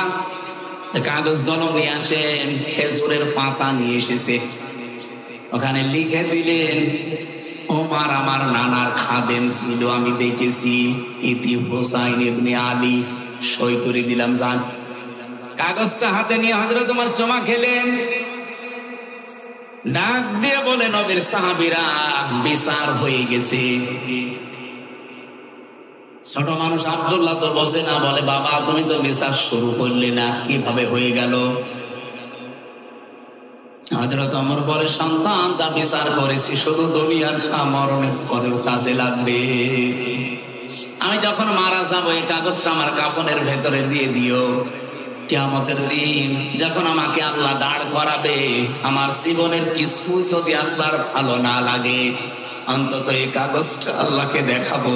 কাগজ কলম নিয়ে আসেন, খেজুরের পাতা নিয়ে এসেছে, ওখানে লিখে দিলেন, ওমর আমার নানার খাদেম ছিল, আমি দেখেছি, ইতি হোসাইন ইবনে আলী। সই করে দিলাম, যান। কাগজটা হাতে নিয়ে হযরত ওমর চমা খেলেন, ডাক দিয়ে বলে, নবীর সাহাবীরা বিচার হয়ে গেছে। ছোট মানুষ আব্দুল্লাহ তো বসে না, বলে বাবা তুমি তো বিচার শুরু করলে না, কিভাবে হয়ে গেল? হযরত ওমর বলে, সন্তান যা বিচার করেছি শুধু দুনিয়া না, মরণের পরেও কাজে লাগবে। আমি যখন মারা যাবো এই কাগজটা আমার কাফনের ভেতরে দিয়ে দিও। কিয়ামতের দিন যখন আমাকে আল্লাহ দাঁড় করাবে, আমার জীবনের কিছু যদি আল্লাহর ভালো না লাগে, অন্তত এই কাগজটা আল্লাহকে দেখাবো,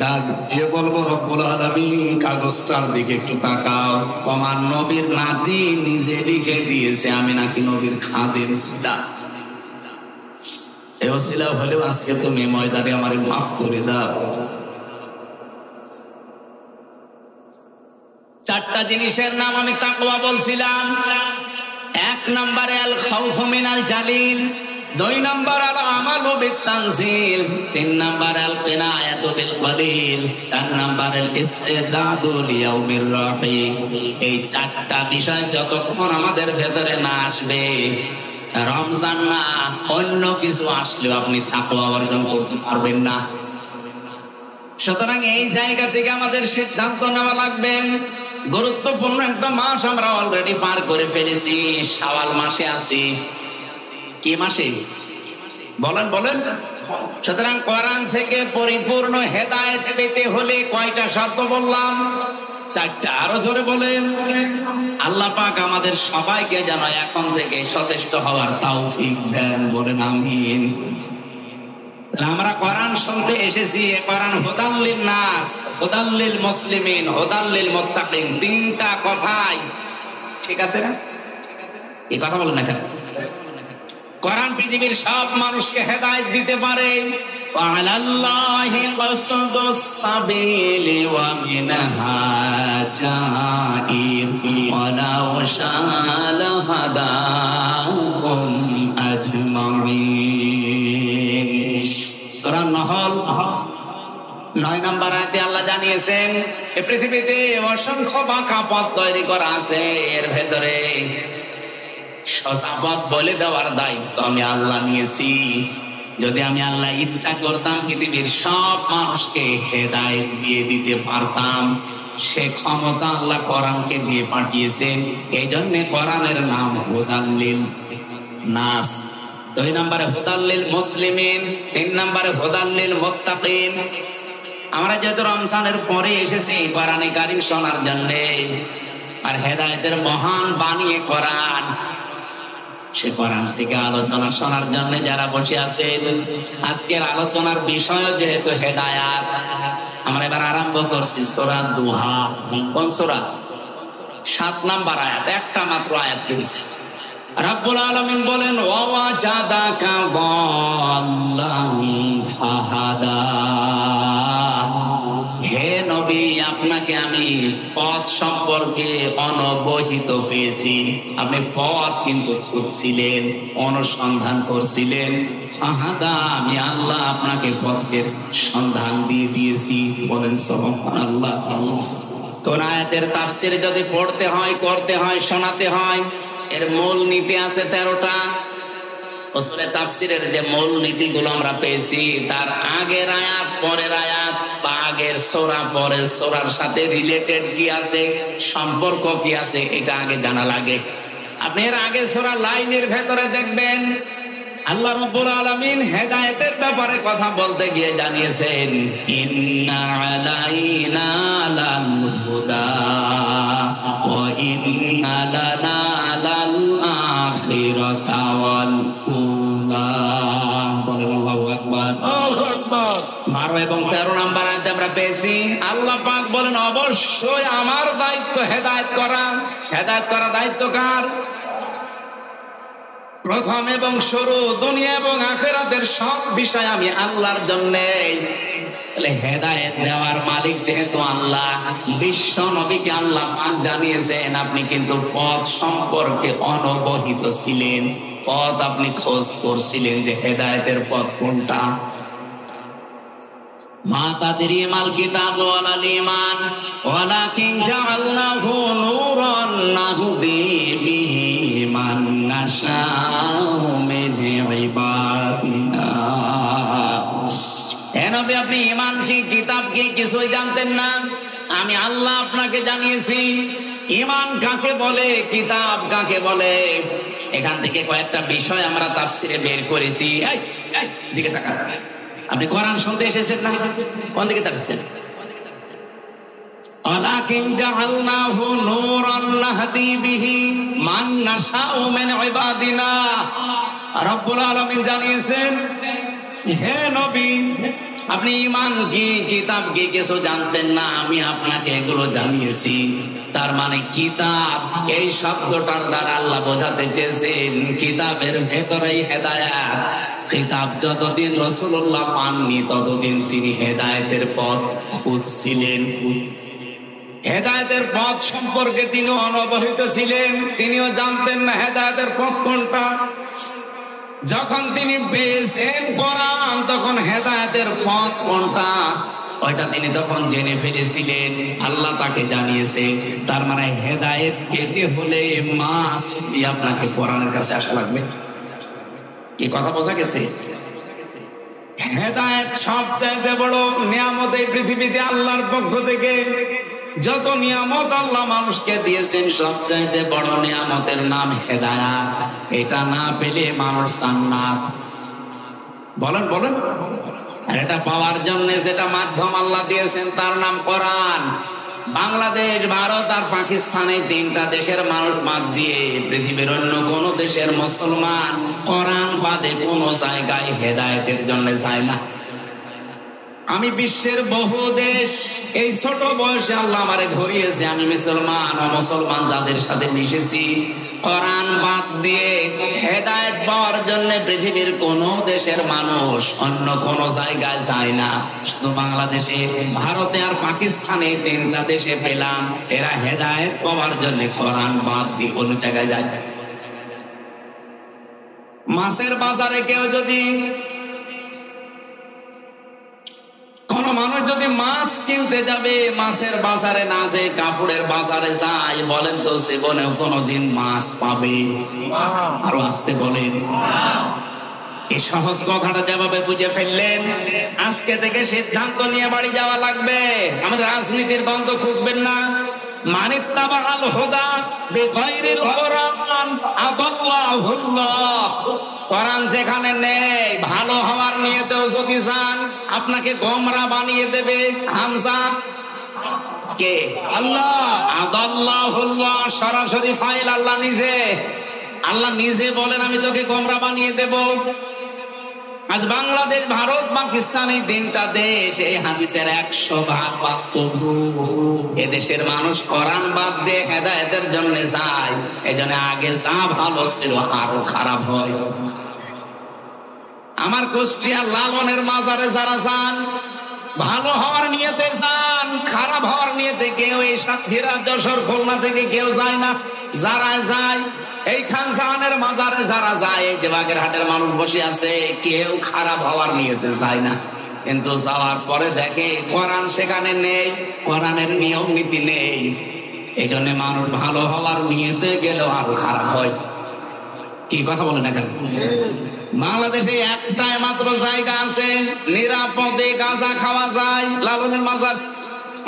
ডাক দিয়ে বলবো, রব্বুল আলামিন কাগজটার দিকে একটু তাকাও, তোমার নবীর নাতি নিজে লিখে দিয়েছে আমি নাকি নবীর খাদেম ছিলাম। এও ছিলাম হলেও আজকে তুমি ময়দানে আমারে মাফ করে দাও। চারটা জিনিসের নাম আমি তাকওয়া বলছিলাম। এক নম্বরে আল খাউফু মিনাল জালিল, দুই নম্বর আল আমালু বিত-তানজিল, তিন নম্বর আল কিনায়াতু বিল কলিল, চার নম্বর আল ইসতিদাদু লিয়াউমির রাহিম। এই চারটা বিষয় যতক্ষণ আমাদের ভেতরে না আসবে, রমজান না অন্য কিছু আসলেও আপনি তাকওয়া অর্জন করতে পারবেন না। সুতরাং এই জায়গা থেকে আমাদের সিদ্ধান্ত নেওয়া লাগবে। গুরুত্বপূর্ণ একটা মাস আমরা অলরেডি পার করে ফেলেছি, শাওয়াল মাসে আছি। কি মাসে? বলেন বলেন। সুতরাং কোরআন থেকে পরিপূর্ণ হেদায়েত পেতে হলে কয়টা শর্ত বললাম? চারটা। আরো জোরে বলেন। আল্লাহ পাক আমাদের সবাইকে যেন এখন থেকে সচেষ্ট হওয়ার তৌফিক দেন, বলেন আমিন। আমরা কোরআন শুনতে এসেছি, কোরআন হুদাল লিন-নাস, হুদাল লিল মুসলিমিন, হুদাল লিল মুত্তাকিন, তিনটা কথাই ঠিক আছে না? এই কথা বলেন না কেন? কোরআন পৃথিবীর সব মানুষকে হেদায়েত দিতে পারে, وعلى الله قصد السبيل ومنها جائر ولو شاء لهداكم أجمعين সূরা নহল 9 নম্বর আয়াতে আল্লাহ জানিয়েছেন যে পৃথিবীতে অসংখ্য বাঁকা পথ তৈরি করা আছে, এর ভেতরে সোজা পথ বলে দেওয়ার দায়িত্ব আমি আল্লাহ নিয়েছি। যদি আমি আল্লাহ ইচ্ছা করতাম পৃথিবীর সব মানুষকে হেদায়েত দিয়ে দিতে পারতাম। সে ক্ষমতা আল্লাহ কোরআনকে দিয়ে পাঠিয়েছেন। এই জন্য কোরআনের নাম হুদাল্লিল নাস। 2 নম্বরে হুদাল্লিল মুসলিমিন, 3 নম্বরে হুদাল্লিল মুত্তাকিন। আমরা যেহেতু রমজানের পরে এসেছি কোরআনে কারীম শোনার জন্য, আর হেদায়েতের মহান বাণী কোরআন, সে কোরআন থেকে আলোচনা শোনার জন্য যারা বসে আছেন, আজকের আলোচনার বিষয় যেহেতু হেদায়াত, আমরা এবার আরম্ভ করছি সূরা দুহা। কোন সূরা? 7 নম্বর আয়াত, একটা মাত্র আয়াত পেয়েছি। রব্বুল আলামিন বলেন ওয়াজাদাকা যাল্লান ফাহাদা। হে নবী, আপনাকে আমি পথ সম্পর্কে অনবহিত পেয়েছি। আপনি পথ কিন্তু খুঁজছিলেন, অনুসন্ধান করছিলেন। ফাহাদা, আমি আল্লাহ আপনাকে পথের সন্ধান দিয়ে দিয়েছি। বলেন সুবহানাল্লাহ। কোন আয়াতের তাফসীর যদি পড়তে হয়, করতে হয়, শোনাতে হয়, এর মূল নীতি আছে 13টা। উসুলে তাফসীরের যে মূল নীতিগুলো আমরা পেয়েছি, তার আগের আয়াত, পরের আয়াত বা আগের সূরা পরের সূরার সাথে রিলেটেড কি আছে, সম্পর্ক কি আছে, এটা আগে জানা লাগে। আপনি এর আগে সূরা লাইনের ভেতরে দেখবেন আল্লাহ রাব্বুল আলামিন হেদায়েতের ব্যাপারে কথা বলতে গিয়ে জানিয়েছেন ইন্না আলাইনা লাল হুদা ওয়া ইন্না লানা লাল আখিরাতা ওয়াল উলা। আল্লাহু আকবার। 12 এবং 13 নম্বর আয়াতে আমরা পেয়েছি আল্লাহ পাক বলেন অবশ্যই আমার দায়িত্ব হেদায়েত করা। হেদায়েত করা দায়িত্ব কার? প্রথম এবং শুরু, দুনিয়া এবং আখিরাতের সব বিষয় আমি আল্লাহর জন্য। হেদায়েত দেওয়ার মালিক যেহেতু আল্লাহ, বিশ্ব নবীকে আল্লাহ পাক জানিয়েছেন আপনি কিন্তু পথ সম্পর্কে অনবহিত ছিলেন। পথ আপনি খোঁজ করছিলেন যে হেদায়েতের পথ কোনটা। মা তাদরি মাল কিতাব ওয়ালাল ঈমান ওয়ালাকিন জাআলনাহু নূরান নাহদি বিহি মান নাশাউ মিন ইবাদিনা। হে নবী, আপনি ঈমান কি, কিতাব কি কিছুই জানতেন না। আমি আল্লাহ আপনাকে জানিয়েছি ঈমান কাকে বলে, কিতাব কাকে বলে। এখান থেকে কয়েকটা বিষয় আমরা তাফসীরে বের করেছি। এই দিকে তাকান। আপনি কোরআন শুনতে এসেছেন না? কোন দিকে তাকাচ্ছেন? ওয়ালাকিন জাআলনাহু নূরান নাহদি বিহি মান নাশাউ মিন ইবাদিনা। রব্বুল আলামিন জানিয়েছেন হে নবী, আপনি ঈমান কি, কিতাব কি কিছু জানতেন না। আমি আপনাকে এগুলো জানিয়েছি। তার মানে কিতাব, এই শব্দটার দ্বারা আল্লাহ বোঝাতে চেয়েছেন কিতাবের ভেতরেই হেদায়েত। কিতাব যতদিন রাসূলুল্লাহ পাননি ততদিন তিনি হেদায়েতের পথ খুঁজছিলেন। হেদায়েতের পথ সম্পর্কে তিনি অনবহিত ছিলেন। তিনিও জানতেন না হেদায়েতের পথ কোনটা। যখন তিনি পেয়েছেন কোরআন, তখন হেদায়েতের পথ কোনটা ওইটা তিনি তখন জেনে ফেলেছিলেন। আল্লাহ তাকে জানিয়েছে। তার মানে হেদায়েত পেতে হলে মাস্ট আপনাকে কোরআনের কাছে আসা লাগবে। কি কথা বোঝা গেছে? হেদায়েত সবচাইতে বড় নিয়ামত এই পৃথিবীতে আল্লাহর পক্ষ থেকে। যত নিয়ামত আল্লাহ মানুষকে দিয়েছেন, সবচাইতে বড় নিয়ামতের নাম হেদায়েত। এটা না পেলে মানুষ জান্নাত। বলেন বলেন। আর এটা পাওয়ার জন্য যেটা মাধ্যম আল্লাহ দিয়েছেন তার নাম কোরআন। বাংলাদেশ, ভারত আর পাকিস্তানে 3টা দেশের মানুষ বাদ দিয়ে পৃথিবীর অন্য কোন দেশের মুসলমান কোরআন বাদে কোন জায়গায় হেদায়েতের জন্য যায় না। আমি বিশ্বের বহু দেশ এই ছোট বয়সে আল্লাহ আমারে ঘুরিয়েছে। আমি মুসলমান যাদের সাথে মিশেছি, কোরআন বাদ দিয়ে হেদায়েত পাওয়ার জন্য পৃথিবীর কোন দেশের মানুষ অন্য কোন জায়গায় যায় না। শুধু বাংলাদেশে, ভারতে আর পাকিস্তানে, তিনটা দেশে পেলাম এরা হেদায়েত পাওয়ার জন্য কোরআন বাদ দিয়ে কোন জায়গায় যায়। মাছের বাজারে কেউ যদি, কোন মানুষ যদি মাছ কিনতে যাবে, মাছের বাজারে না যে কাপড়ের বাজারে যায়, বলেন তো জীবনে কোনদিন মাছ পাবে? আরো আসতে বলেন। এই সহজ কথাটা যেভাবে বুঝে ফেললেন, আজকে থেকে সিদ্ধান্ত নিয়ে বাড়ি যাওয়া লাগবে। আমাদের রাজনীতির দ্বন্দ্ব খুঁজবেন না। মানিত্তাবাল হুদা বিগাইরিল কোরআন আদাল্লাহুল্লাহ। কোরআন যেখানে নেই, ভালো হওয়ার নিয়তেও যদি চান, আপনাকে গোমরা বানিয়ে দেবে। হামজা কে? আল্লাহ। আদাল্লাহুল্লাহ সরাসরি ফাইল আল্লাহ নিজে। আল্লাহ নিজে বলেন আমি তোকে গোমরা বানিয়ে দেব। আজ বাংলাদেশ, ভারত, পাকিস্তান এই তিনটা দেশ, এই হাদিসের 100% বাস্তব। এদেশের মানুষ কোরআন বাদ দিয়ে হেদায়েতের জন্য যায়, এজন্য আগে যা ভালো ছিল আরো খারাপ হয়। আমার কুষ্টিয়ার লালনের মাজারে যারা যান, ভালো হওয়ার নিয়তে যান, খারাপ হওয়ার নিয়তে কেউ, এই সাতক্ষীরা, যশোর, খুলনা থেকে কেউ যায় না। যারা যায় এই খান জাহানের মাজারে যারা যায়, এই যে বাগেরহাটের মানুষ বসে আছে, কেউ খারাপ হওয়ার নিয়তে যায় না। কিন্তু যাওয়ার পরে দেখে কোরআন সেখানে নেই, কোরআনের নিয়ম নীতি নেই। এই জন্য মানুষ ভালো হওয়ার নিয়তে গেলেও আরো খারাপ হয়। কি কথা বলেন এখন? বাংলাদেশে একটাই মাত্র জায়গা আছে নিরাপদে গাঁজা খাওয়া যায়, লালনের মাজার।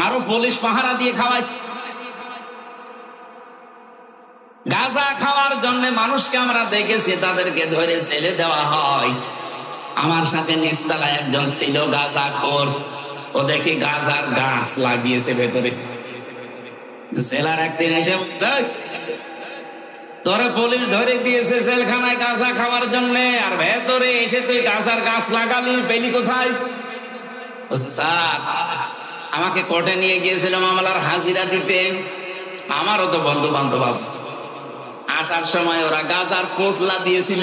আরো পুলিশ পাহারা দিয়ে খাওয়ায়। গাঁজা খাওয়ার জন্য মানুষকে আমরা দেখেছি, তাদেরকে ধরে ছেলে দেওয়া হয়। আমার সাথে নিচতলায় একজন ছিল গাঁজাখোর। ও দেখি গাঁজার গাছ লাগিয়েছে ভেতরে। জেলার একদিন এসে বলছে, তোরে পুলিশ ধরে দিয়েছে জেলখানায় গাঁজা খাওয়ার জন্য, আর ভেতরে এসে তুই গাঁজার গাছ লাগালি, পেলি কোথায়? স্যার, আমাকে কোর্টে নিয়ে গিয়েছিল মামলার হাজিরা দিতে। আমারও তো বন্ধু বান্ধব আছে। আসার সময় ওরা গাঁজার পোটলা দিয়েছিল,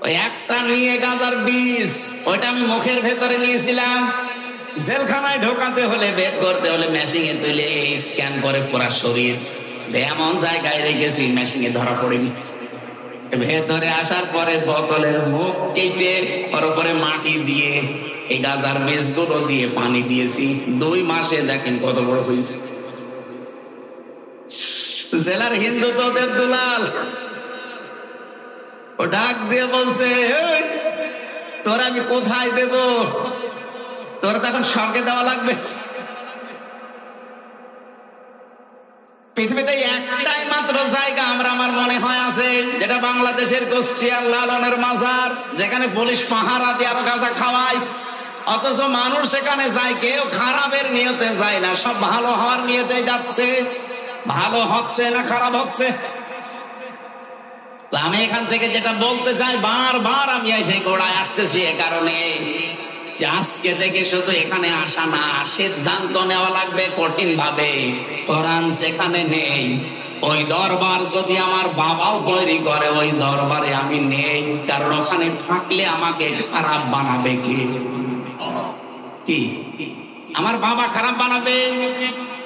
ওই একটা নিয়ে গাঁজার বীজ, ওইটা আমি মুখের ভেতরে নিয়েছিলাম। জেলখানায় ঢোকাতে হলে, বের করতে হলে মেশিনে তুলে স্ক্যান করে পুরা শরীর, এমন জায়গায় রেখেছি মেশিনে ধরা পড়েনি। ভেতরে আসার পরে বোতলের মুখ কেটে ওর উপরে মাটি দিয়ে এই গাঁজার বীজগুলো দিয়ে পানি দিয়েছি। 2 মাসে দেখেন কত বড় হয়েছে। জেলার হিন্দু তো দেবদুলাল, ও ডাক দিয়ে বলছে, তোর আমি কোথায় দেব? তোর তো এখন স্বর্গে দেওয়া লাগবে। পৃথিবীতে একটাই মাত্র জায়গা আমার মনে হয় আছে, যেটা বাংলাদেশের কুষ্টিয়ার লালনের মাজার, যেখানে পুলিশ পাহারা দিয়ে আরো গাঁজা খাওয়ায়। অথচ মানুষ সেখানে যায়, কেউ খারাপের নিয়তে যায় না, সব ভালো হওয়ার নিয়তে যাচ্ছে। ভালো হচ্ছে না খারাপ হচ্ছে? আমি এখান থেকে যেটা বলতে চাই, বারবার আমি সেই গোড়ায় আসতেছি, এ কারণে যে আজকে থেকে শুধু এখানে আসা না, সিদ্ধান্ত নেওয়া লাগবে কঠিন ভাবে। কোরআন সেখানে নেই, ওই দরবার যদি আমার বাবাও তৈরি করে, ওই দরবারে আমি নেই। কারণ ওখানে থাকলে আমাকে খারাপ বানাবে কে? কি আমার বাবা খারাপ বানাবে?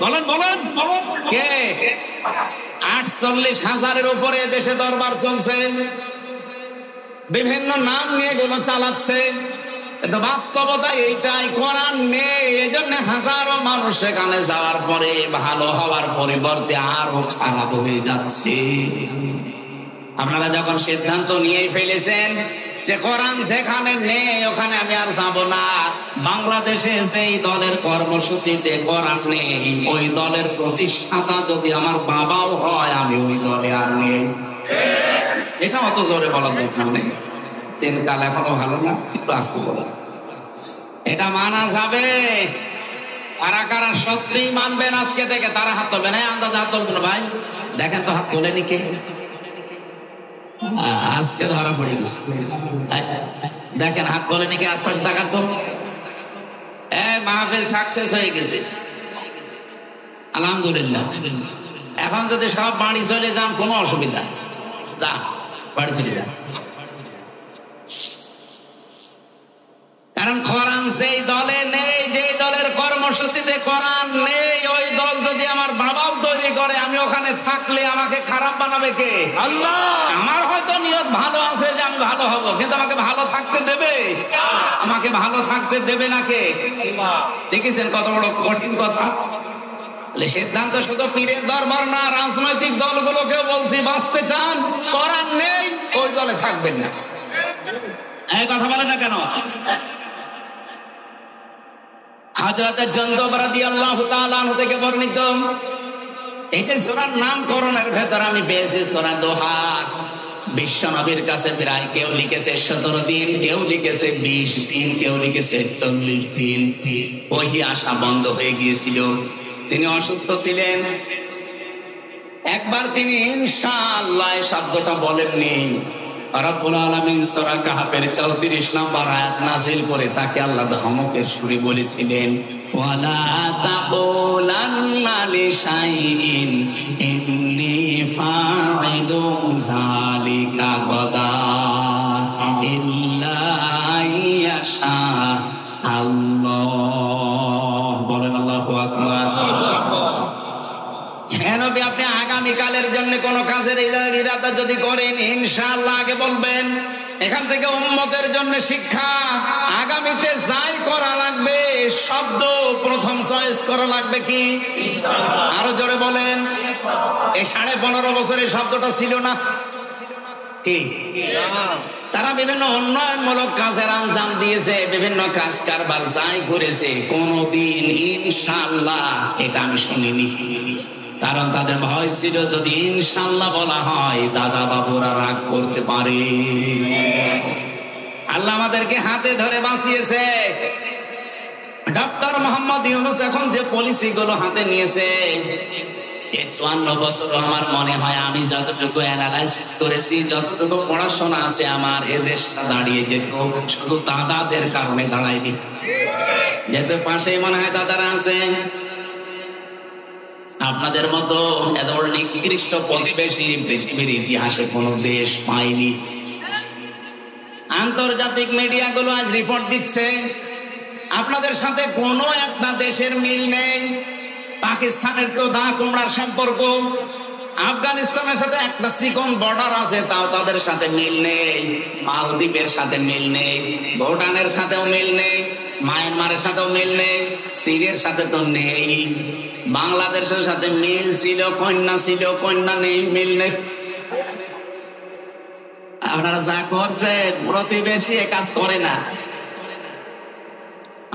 বলেন বলেন কে? 48,000-এর উপরে দেশে দরবার চলছে, বিভিন্ন নাম নিয়ে এগুলো চালাচ্ছে। বাস্তবতা এইটাই, কোরআন নেই। এই জন্য হাজারো মানুষ সেখানে যাওয়ার পরে ভালো হওয়ার পরিবর্তে আরো খারাপ হয়ে যাচ্ছে। আপনারা যখন সিদ্ধান্ত নিয়েই ফেলেছেন যে কোরআন যেখানে নেই ওখানে আমি আর যাব না, বাংলাদেশে যেই দলের কর্মসূচিতে কোরআন নেই, ওই দলের প্রতিষ্ঠাতা যদি আমার বাবাও হয়, আমি ওই দলে আর নেই। এটা অত জোরে বলার দরকার নেই। 3 কাল এখনো ভালো না, একটু আসতে বলো। এটা মানা যাবে। কারা কারা সত্যি মানবেন আজকে থেকে, তারা হাত তুলবেন। আন্দাজ হাত তুলবেন ভাই, দেখেন তো হাত তোলেনি কে? আজকে ধরা পড়ে গেছে। দেখেন হাত বলে নাকি আশপাশ তাকান তো, মাহফিল সাকসেস হয়ে গেছে আলহামদুলিল্লাহ। এখন যদি সব বাড়ি চলে যান কোনো অসুবিধা, যা বাড়ি চলে যান। কারণ কোরআন সেই দলে নেই যে দলের কর্মসূচিতে কোরআন নেই। ওই দল যদি আমার বাবাও তৈরি করে, আমি ওখানে থাকলে আমাকে খারাপ বানাবে কে? আল্লাহ। আমার হয়তো নিয়ত ভালো আছে যে আমি ভালো হব, কিন্তু আমাকে ভালো থাকতে দেবে? আমাকে ভালো থাকতে দেবে না কে? দেখেছেন কত বড় কঠিন কথা। সিদ্ধান্ত শুধু পীরের দরবার না, রাজনৈতিক দলগুলোকেও বলছি, বাঁচতে চান কোরআন নেই ওই দলে থাকবেন না। এই কথা বলে না কেন? হযরত জুনদুব রাদিয়াল্লাহু তাআলা আনহু থেকে বর্ণিত, এই যে সূরার নামকরণের ভেতর আমি পেয়েছি সূরা দোহা। বিশ্ব নবীর কাছে প্রায় কেউ লিখেছে 17 দিন, কেউ লিখেছে 20 দিন, কেউ লিখেছে 40 দিন। ওহী আসা বন্ধ হয়ে গিয়েছিল, তিনি অসুস্থ ছিলেন। একবার তিনি ইনশাআল্লাহ শব্দটা বলেননি। রব্বুল আলামিন সূরা কাহফের 34 নম্বর আয়াত নাযিল করে তাকে আল্লাহ ধমকের সুরে বলেছিলেন, ওয়ালা তাকুলান্না লিশাইইন ইন্নী ফাইলুন যালিকা গাদা ইল্লা ইয়াশা আল্লাহ। বলেন আল্লাহু আকবার। নবী, আপনি আগামীকালের জন্য কোন কাজের ইরাদা যদি করেন, ইনশাআল্লাহ আগে বলবেন। এখান থেকে উম্মতের জন্য শিক্ষা, আগামীতে যাই করা লাগবে শব্দ প্রথম চয়েস করা লাগবে কি? আরো জোরে বলেন। এই 15.5 বছরের শব্দটা ছিল না কি? তারা বিভিন্ন উন্নয়নমূলক কাজের আঞ্জাম দিয়েছে, বিভিন্ন কাজ কারবার যাই করেছে, কোনদিন ইনশাআল্লাহ এটা আমি শুনিনি। কারণ তাদের ভয় ছিল যদি ইনশাআল্লাহ বলা হয় দাদা বাবুরা রাগ করতে পারে। আল্লাহ আমাদেরকে হাতে ধরে বাঁচিয়েছে। ডক্টর মোহাম্মদ ইউনূস এখন যে পলিসি গুলো হাতে নিয়েছে, এই 54 বছর আমার মনে হয় আমি যতটুকু অ্যানালাইসিস করেছি, যতটুকু পড়াশোনা আছে আমার, এ দেশটা দাঁড়িয়ে যেত শুধু দাদাদের কারণে দাঁড়ায়নি। যেহেতু পাশেই মনে হয় দাদারা আছে। আপনাদের মতো এত বড় নিকৃষ্ট প্রতিবেশী পৃথিবীর ইতিহাসে কোন দেশ পায়নি। আন্তর্জাতিক মিডিয়াগুলো আজ রিপোর্ট দিচ্ছে আপনাদের সাথে কোনো একটা দেশের মিল নেই। পাকিস্তানের তো দা কুমড়ার সম্পর্ক, আফগানিস্তানের সাথে একটা চিকন বর্ডার আছে, তাও তাদের সাথে মিল নেই। মালদ্বীপের সাথে মিল নেই, ভুটানের সাথেও মিল নেই, মায়ানমারের সাথেও মিল নেই, সিরিয়ার সাথে তো নেই। বাংলাদেশের সাথে মিল ছিল, কন্যা নেই, মিল নেই। আপনারা যা করছে প্রতিবেশী এ কাজ করে না।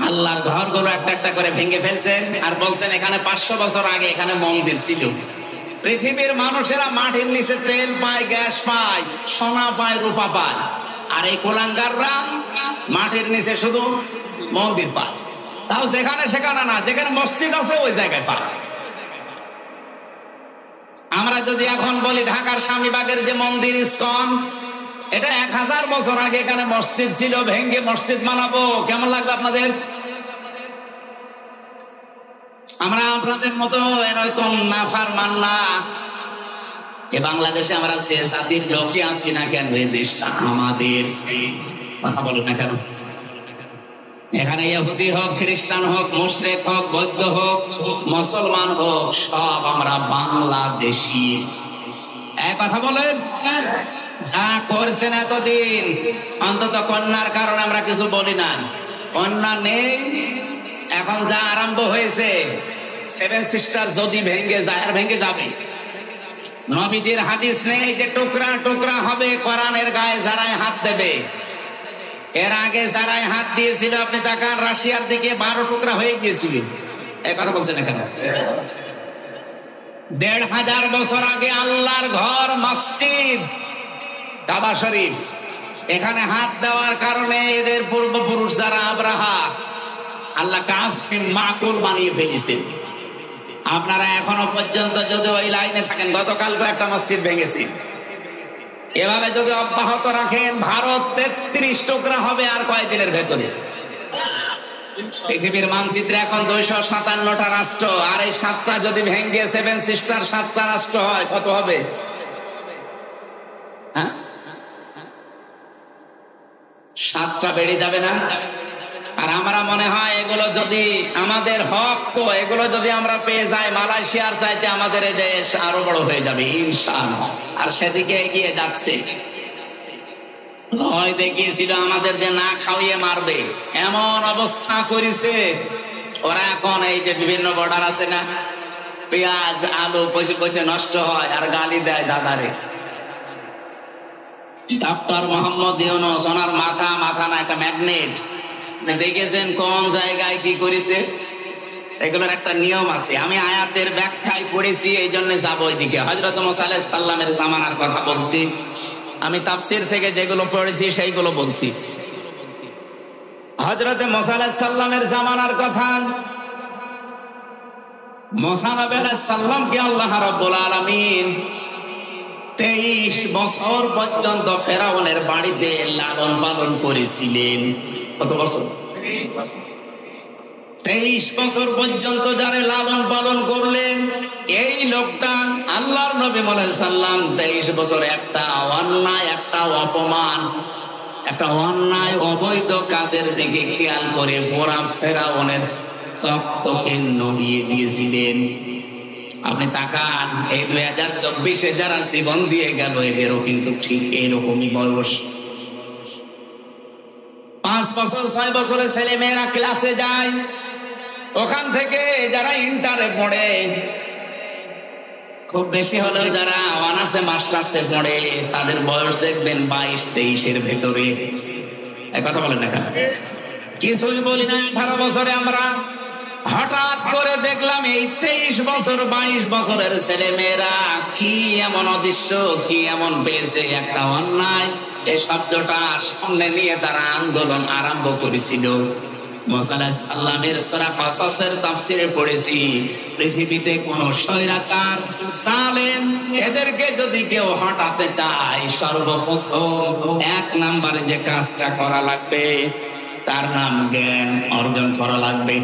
আল্লাহর ঘরগুলো একটা একটা করে ভেঙে ফেলছেন আর বলছেন এখানে 500 বছর আগে এখানে মন্দির ছিল। পৃথিবীর মানুষেরা মাটির নিচে তেল পায়, গ্যাস পায়, সোনা পায়, রূপা পায়, আর এই কোলাঙ্গাররা মাটির নিচে শুধু মন্দির পায়। তাও যেখানে সেখানে না, যেখানে মসজিদ আছে ওই জায়গায় পায়। আমরা যদি এখন বলি ঢাকার স্বামীবাগের যে মন্দির ইসকন, এটা 1000 বছর আগে এখানে মসজিদ ছিল, ভেঙ্গে মসজিদ বানাবো, কেমন লাগবে আপনাদের? আমরা আপনাদের মতো এরকম নাফরমান না। এ বাংলাদেশে আমরা সে জাতির লোকই আছি না কেন? এই দেশটা আমাদের। কথা বলো না কেন? এখানে ইহুদি হোক, খ্রিস্টান হোক, মুশরিক হোক, বৌদ্ধ হোক, মুসলমান হোক, সব আমরা বাংলাদেশী। এক কথা বলেন। যা করছেন এতদিন, অন্তত কন্যার কারণে আমরা কিছু বলি না। কন্যা নেই, এখন যা আরম্ভ হয়েছে, 7 সিস্টার যদি ভেঙে যায়, আর ভেঙে যাবে। নবীজির হাদিস নেই যে টুকরা টুকরা হবে কোরআনের গায়ে যারাই হাত দেবে। এর আগে যারাই হাত দিয়েছিল আপনি তাকান, রাশিয়ার দিকে 12 টুকরা হয়ে গিয়েছিল। এই কথা বলছেন এখানে। 1500 বছর আগে আল্লাহর ঘর মসজিদ কাবা শরীফ, এখানে হাত দেওয়ার কারণে এদের পূর্বপুরুষ যারা আব্রাহা, আল্লাহ কাসফিন মাকুল বানিয়ে ফেলেছেন। আপনারা এখনো পর্যন্ত যদি ওই লাইনে থাকেন, গতকালকে একটা মসজিদ ভেঙেছে, এভাবে যদি অব্যাহত রাখেন ভারত 33 টুকরা হবে আর কয়েকদিনের ভেতরে। পৃথিবীর মানচিত্রে এখন 257টা রাষ্ট্র, আর এই 7টা যদি ভেঙে 7 সিস্টার 7টা রাষ্ট্র হয় কত হবে? হ্যাঁ, 7টা বেড়ে যাবে না? আর আমরা মনে হয় এগুলো যদি আমাদের হক, তো এগুলো যদি আমরা পেয়ে যাই, মালয়েশিয়ার চাইতে আমাদের এই দেশ আরো বড় হয়ে যাবে ইনশাআল্লাহ। আর সেদিকে এগিয়ে যাচ্ছে। ভয় দেখিয়েছিল আমাদের যে না খাওয়িয়ে মারবে, এমন অবস্থা করেছে ওরা। এখন এই যে বিভিন্ন বর্ডার আছে না, পেঁয়াজ আলু পচে পচে নষ্ট হয় আর গালি দেয় দাদারে। ডক্টর মোহাম্মদ ইউনূস, ওনার মাথা না একটা ম্যাগনেট, দেখেছেন কোন জায়গায় কি করেছে? এগুলোর একটা নিয়ম আছে, আমি আয়াতের ব্যাখ্যায় পড়েছি, এই জন্য যাবো ওইদিকে। হযরত মুসা আলাইহিস সালামের জামানার কথা বলছি, আমি তাফসীর থেকে যেগুলো পড়েছি সেইগুলো বলছি। হযরত মুসা আলাইহিস সালামের জামানার কথা। মুসা আলাইহিস সালামকে আল্লাহ রাব্বুল আলামিন 23 বছর পর্যন্ত ফেরাউনের বাড়িতে লালন পালন করেছিলেন। কত বছর? 23 বছর পর্যন্ত যারা লালন পালন করলেন, এই লোকটা আল্লাহর নবী মুহাম্মদ সাল্লাম 23 বছর একটা অন্যায়, একটা অপমান, একটা অন্যায় অবৈধ কাজের দিকে খেয়াল করে পুরা ফেরাউনের তক্তকে নড়িয়ে দিয়েছিলেন। আপনি তাকান, এই 2024-এ যারা জীবন দিয়ে গেল এদেরও কিন্তু ঠিক এইরকমই বয়স। 5 বছর 6 বছরের ছেলে মেয়েরা ক্লাসে যায়, ওখান থেকে যারা ইন্টারে পড়ে, খুব বেশি হলেও যারা অনার্সে মাস্টার্সে পড়ে, তাদের বয়স দেখবেন 22-23-এর ভেতরে। কথা বলেন না, কিছুই বলি না। 18 বছরে আমরা হঠাৎ করে দেখলাম এই 23 বছর 22 বছরের ছেলে মেয়েরা কি এমন অদৃশ্য, কি এমন পেয়েছে, একটা অন্যায় এই শব্দটা সামনে নিয়ে তারা আন্দোলন আরম্ভ করেছিল। মুসা আলাইহিস সালামের সূরা কাসাসের তাফসীরে পড়েছি, পৃথিবীতে কোন স্বৈরাচার জালেম এদেরকে যদি কেউ হটাতে চায়, সর্বপ্রথম 1 নম্বরে যে কাজটা করা লাগবে তার নাম জ্ঞান অর্জন করা লাগবে।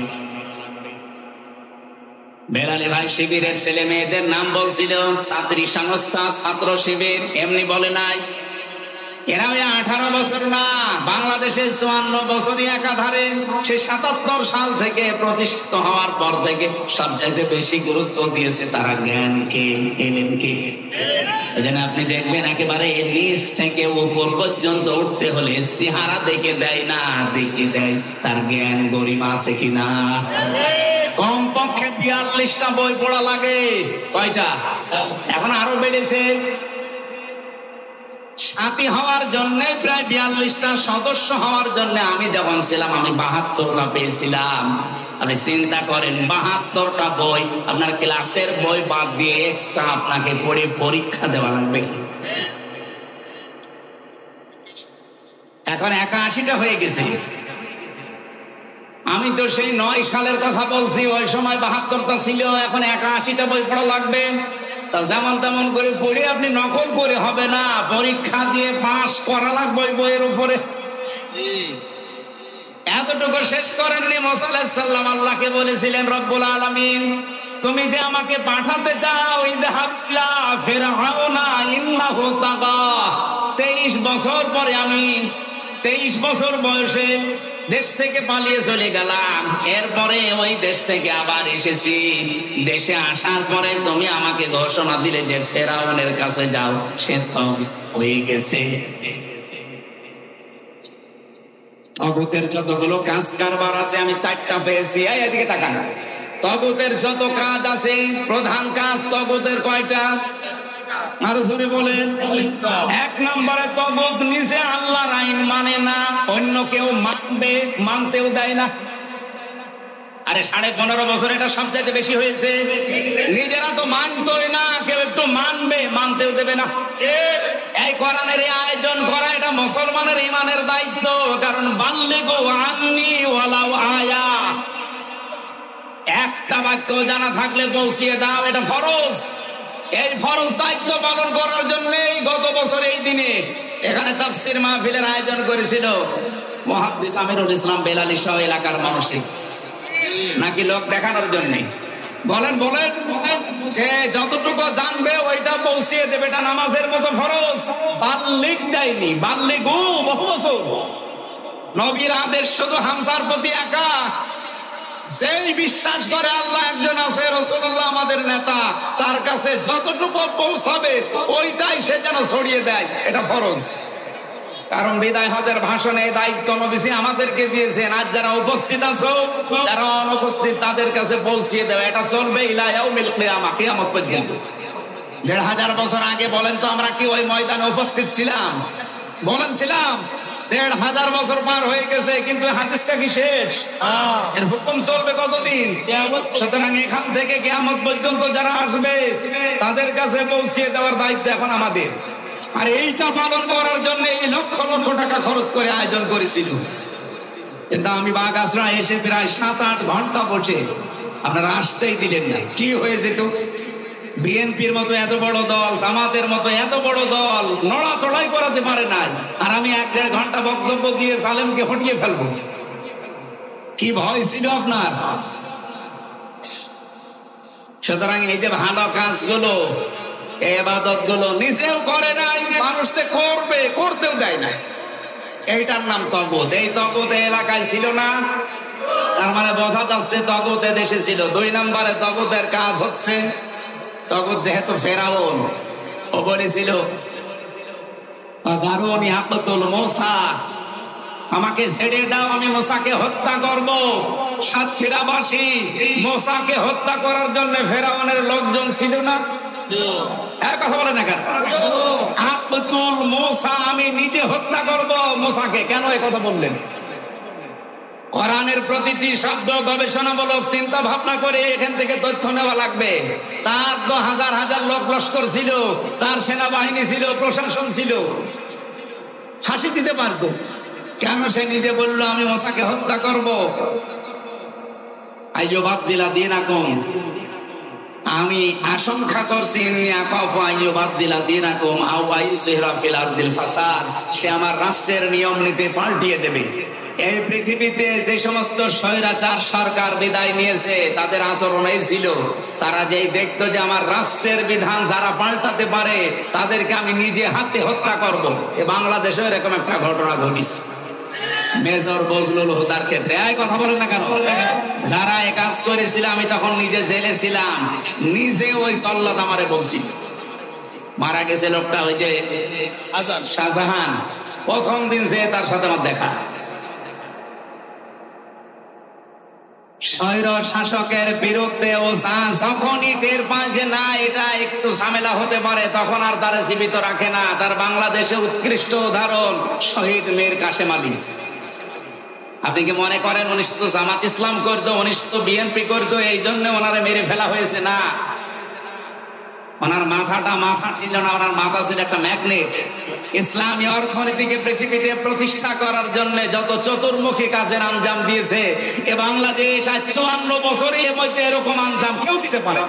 বেলালি ভাই শিবিরের ছেলে মেয়েদের নাম বলছিল, ছাত্রী সংস্থা, ছাত্র শিবির, এমনি বলে নাই। এরা 18 বছর না, বাংলাদেশের 54 বছরই একাধারে। সে 77 সাল থেকে প্রতিষ্ঠিত হওয়ার পর থেকে সবচাইতে বেশি গুরুত্ব দিয়েছে তারা জ্ঞানকে, এলেমকে। এজন্য আপনি দেখবেন একেবারে নিচ থেকে উপর পর্যন্ত উঠতে হলে চেহারা দেখে দেয় না, দেখে দেয় তার জ্ঞান গরিমা আছে কিনা। কমপক্ষে 42টা বই পড়া লাগে। কয়টা? এখন আরো বেড়েছে। সাথী হওয়ার জন্য প্রায় 42টা, সদস্য হওয়ার জন্য আমি যখন ছিলাম আমি 72টা পেয়েছিলাম। আপনি চিন্তা করেন, 72টা বই আপনার ক্লাসের বই বাদ দিয়ে এক্সট্রা আপনাকে পড়ে পরীক্ষা দেওয়া লাগবে। এখন 81টা হয়ে গেছে। আমি তো সেই 9 সালের কথা বলছি, ওই সময় 72টা ছিল, এখন 81টা বই পড়া লাগবে। তা যেমন তেমন করে পড়ে আপনি নকল করে হবে না, পরীক্ষা দিয়ে পাস করা লাগবে বইয়ের উপরে। এতটুকু শেষ করেননি মুসা আলাইহিস সালাম, আল্লাহকে বলেছিলেন, রব্বুল আলামিন তুমি যে আমাকে পাঠাতে চাও, ইযহাব ইলা ফিরআউনা ইন্নাহু তাগা। 23 বছর পরে আমি 23 বছর বয়সে দেশ থেকে পালিয়ে চলে গেলাম, এরপরে ওই দেশ থেকে আবার এসেছি। দেশে আসার পরে তুমি আমাকে ঘোষণা দিলে যে ফেরাউনের কাছে যাও, সে তো হয়ে গেছে। তগুতের যতগুলো কাজ কারবার আছে আমি 4টা পেয়েছি। এদিকে তাকান, তগুতের যত কাজ আছে, প্রধান কাজ তগুতের কয়টা? আরো জোরে বলেন। 1 নম্বরে তগুত নিজে আল্লাহর আইন মানে না, অন্য কেউ মানতেও দেয় না। আরে 15.5 বছর এটা সবচাইতে বেশি হয়েছে। নিজেরা তো মানতোই না, কেউ একটু মানতেও দেবে না। এই কোরআনের আয়োজন করা এটা মুসলমানের ইমানের দায়িত্ব। কারণ বাল্লিগু আন্নি ওয়ালাউ আয়া, একটা বাক্য জানা থাকলে পৌঁছিয়ে দাও, এটা ফরজ। এই ফরজ দায়িত্ব পালন করার জন্যই গত বছর এই দিনে এখানে তাফসীর মাহফিলের আয়োজন করেছিল মুহাদ্দিস আমিরুল ইসলাম বেলালী সহ এলাকার মানুষে, নাকি লোক দেখানোর জন্য? বলেন বলেন, যে যতটুকু জানবে ওইটা পৌঁছিয়ে দেবে, এটা নামাজের মতো ফরজ। বাল্লিগ দেয়নি, বাল্লিগু বহু বছর। নবীর আদেশ শুধু হামজার প্রতি একা। যেই বিশ্বাস করে আল্লাহ একজন আছে, রাসূলুল্লাহ আমাদের নেতা, তার কাছে যতটুকু পৌঁছাবে ওইটাই সে যেন ছড়িয়ে দেয়, এটা ফরজ। কারণ বিদায় হজের ভাষণে এই দায়িত্ব নবীজি আমাদেরকে দিয়েছেন। আজ যারা উপস্থিত আছো, যারা অনুপস্থিত, তাদের কাছে পৌঁছিয়ে দেওয়া, এটা চলবে ইলা ইয়াউমিল কিয়ামা, কিয়ামত পর্যন্ত। ১৫০০ বছর আগে বলেন তো আমরা কি ওই ময়দানে উপস্থিত ছিলাম? বলেন ছিলাম? ১৫০০ বছর পার হয়ে গেছে, কিন্তু হাদিসটা কি শেষ? এর হুকুম চলবে কতদিন? সুতরাং এখান থেকে কিয়ামত পর্যন্ত যারা আসবে তাদের কাছে পৌঁছিয়ে দেওয়ার দায়িত্ব এখন আমাদের। আর এইটা পালন করার জন্য এই লক্ষ লক্ষ টাকা খরচ করে আয়োজন করেছিল। কিন্তু আমি বাগাসরা এসে প্রায় ৭-৮ ঘন্টা বসে, আপনারা আসতেই দিলেন না। কি হয়ে যেত? বিএনপির মতো এত বড় দল, জামাতের মতো এত বড় দল নড়াচড়াই করাতে পারে নাই, আর আমি ১-১.৫ ঘন্টা বক্তব্য দিয়ে সালেমকে হটিয়ে ফেলবো। কি ভয় ছিল আপনার? সুতরাং এই যে ভালো কাজগুলো, ইবাদত গুলো নিজেও করে নাই, মানুষকে করবে, করতেও দেয় নাই। এইটার নাম তগুত। এই তগুত এলাকায় ছিল না, তার মানে বোঝা যাচ্ছে তগুত দেশে ছিল। ২ নম্বরে তগুতের কাজ হচ্ছে, তগুত যেহেতু ফেরাউন, ও বলেছিল আমাকে ছেড়ে দাও, আমি মুসাকে হত্যা করব। সাতক্ষীরাবাসী মুসাকে হত্যা করার জন্য ফেরাউনের লোকজন ছিল না? কথা বলেন না কেন? আব্দুল মুসা, আমি নিজে হত্যা করব মুসাকে। কেন এই কথা বললেন? কোরআনের প্রতিটি শব্দ গবেষণামূলক চিন্তা ভাবনা করে এখান থেকে তথ্য নেওয়া লাগবে। তার তো হাজার হাজার লোক লস্কর ছিল, তার সেনাবাহিনী ছিল, প্রশাসন ছিল, ফাঁসি দিতে পারতো। কেন সে নিজে বললো আমি মুসাকে হত্যা করব? আইয়ুবাদদিলা দীনাকুম, আমি আশঙ্কা করছি সে আমার রাষ্ট্রের নিয়ম নীতি পাল্টিয়ে দেবে। এই পৃথিবীতে যে সমস্ত স্বৈরাচার সরকার বিদায় নিয়েছে তাদের আচরণ এই ছিল, তারা যেই দেখতো যে আমার রাষ্ট্রের বিধান যারা পাল্টাতে পারে তাদেরকে আমি নিজে হাতে হত্যা করব। বাংলাদেশে এরকম একটা ঘটনা ঘটেছে মেজর বজলুল হুদার ক্ষেত্রে। এই কথা বলেন না কেন? যারা এ কাজ করেছিল, আমি তখন নিজে জেলে ছিলাম, নিজে ওই সল্লাদ আমারে বলছি। মারা গেছে লোকটা, ওই যে শাহজাহান, প্রথম দিন যে তার সাথে আমার দেখা। স্বৈর শাসকের বিরুদ্ধে ও যখনই টের পায় যে না এটা একটু ঝামেলা হতে পারে, তখন আর তারা জীবিত রাখে না। তার বাংলাদেশে উৎকৃষ্ট উদাহরণ শহীদ মীর কাশেম আলী। আপনি কি মনে করেন উনি শুধু জামাত ইসলাম করতো, উনি শুধু বিএনপি করতো এই জন্য ওনারে মেরে ফেলা হয়েছে? না, ওনার মাথা ছিল না, ওনার মাথা ছিল একটা ম্যাগনেট। ইসলামী অর্থনীতিকে পৃথিবীতে প্রতিষ্ঠা করার জন্য যত চতুর্মুখী কাজের আঞ্জাম দিয়েছে এ বাংলাদেশ আজ ৫৪ বছরে এর মধ্যে এরকম আঞ্জাম কেউ দিতে পারে।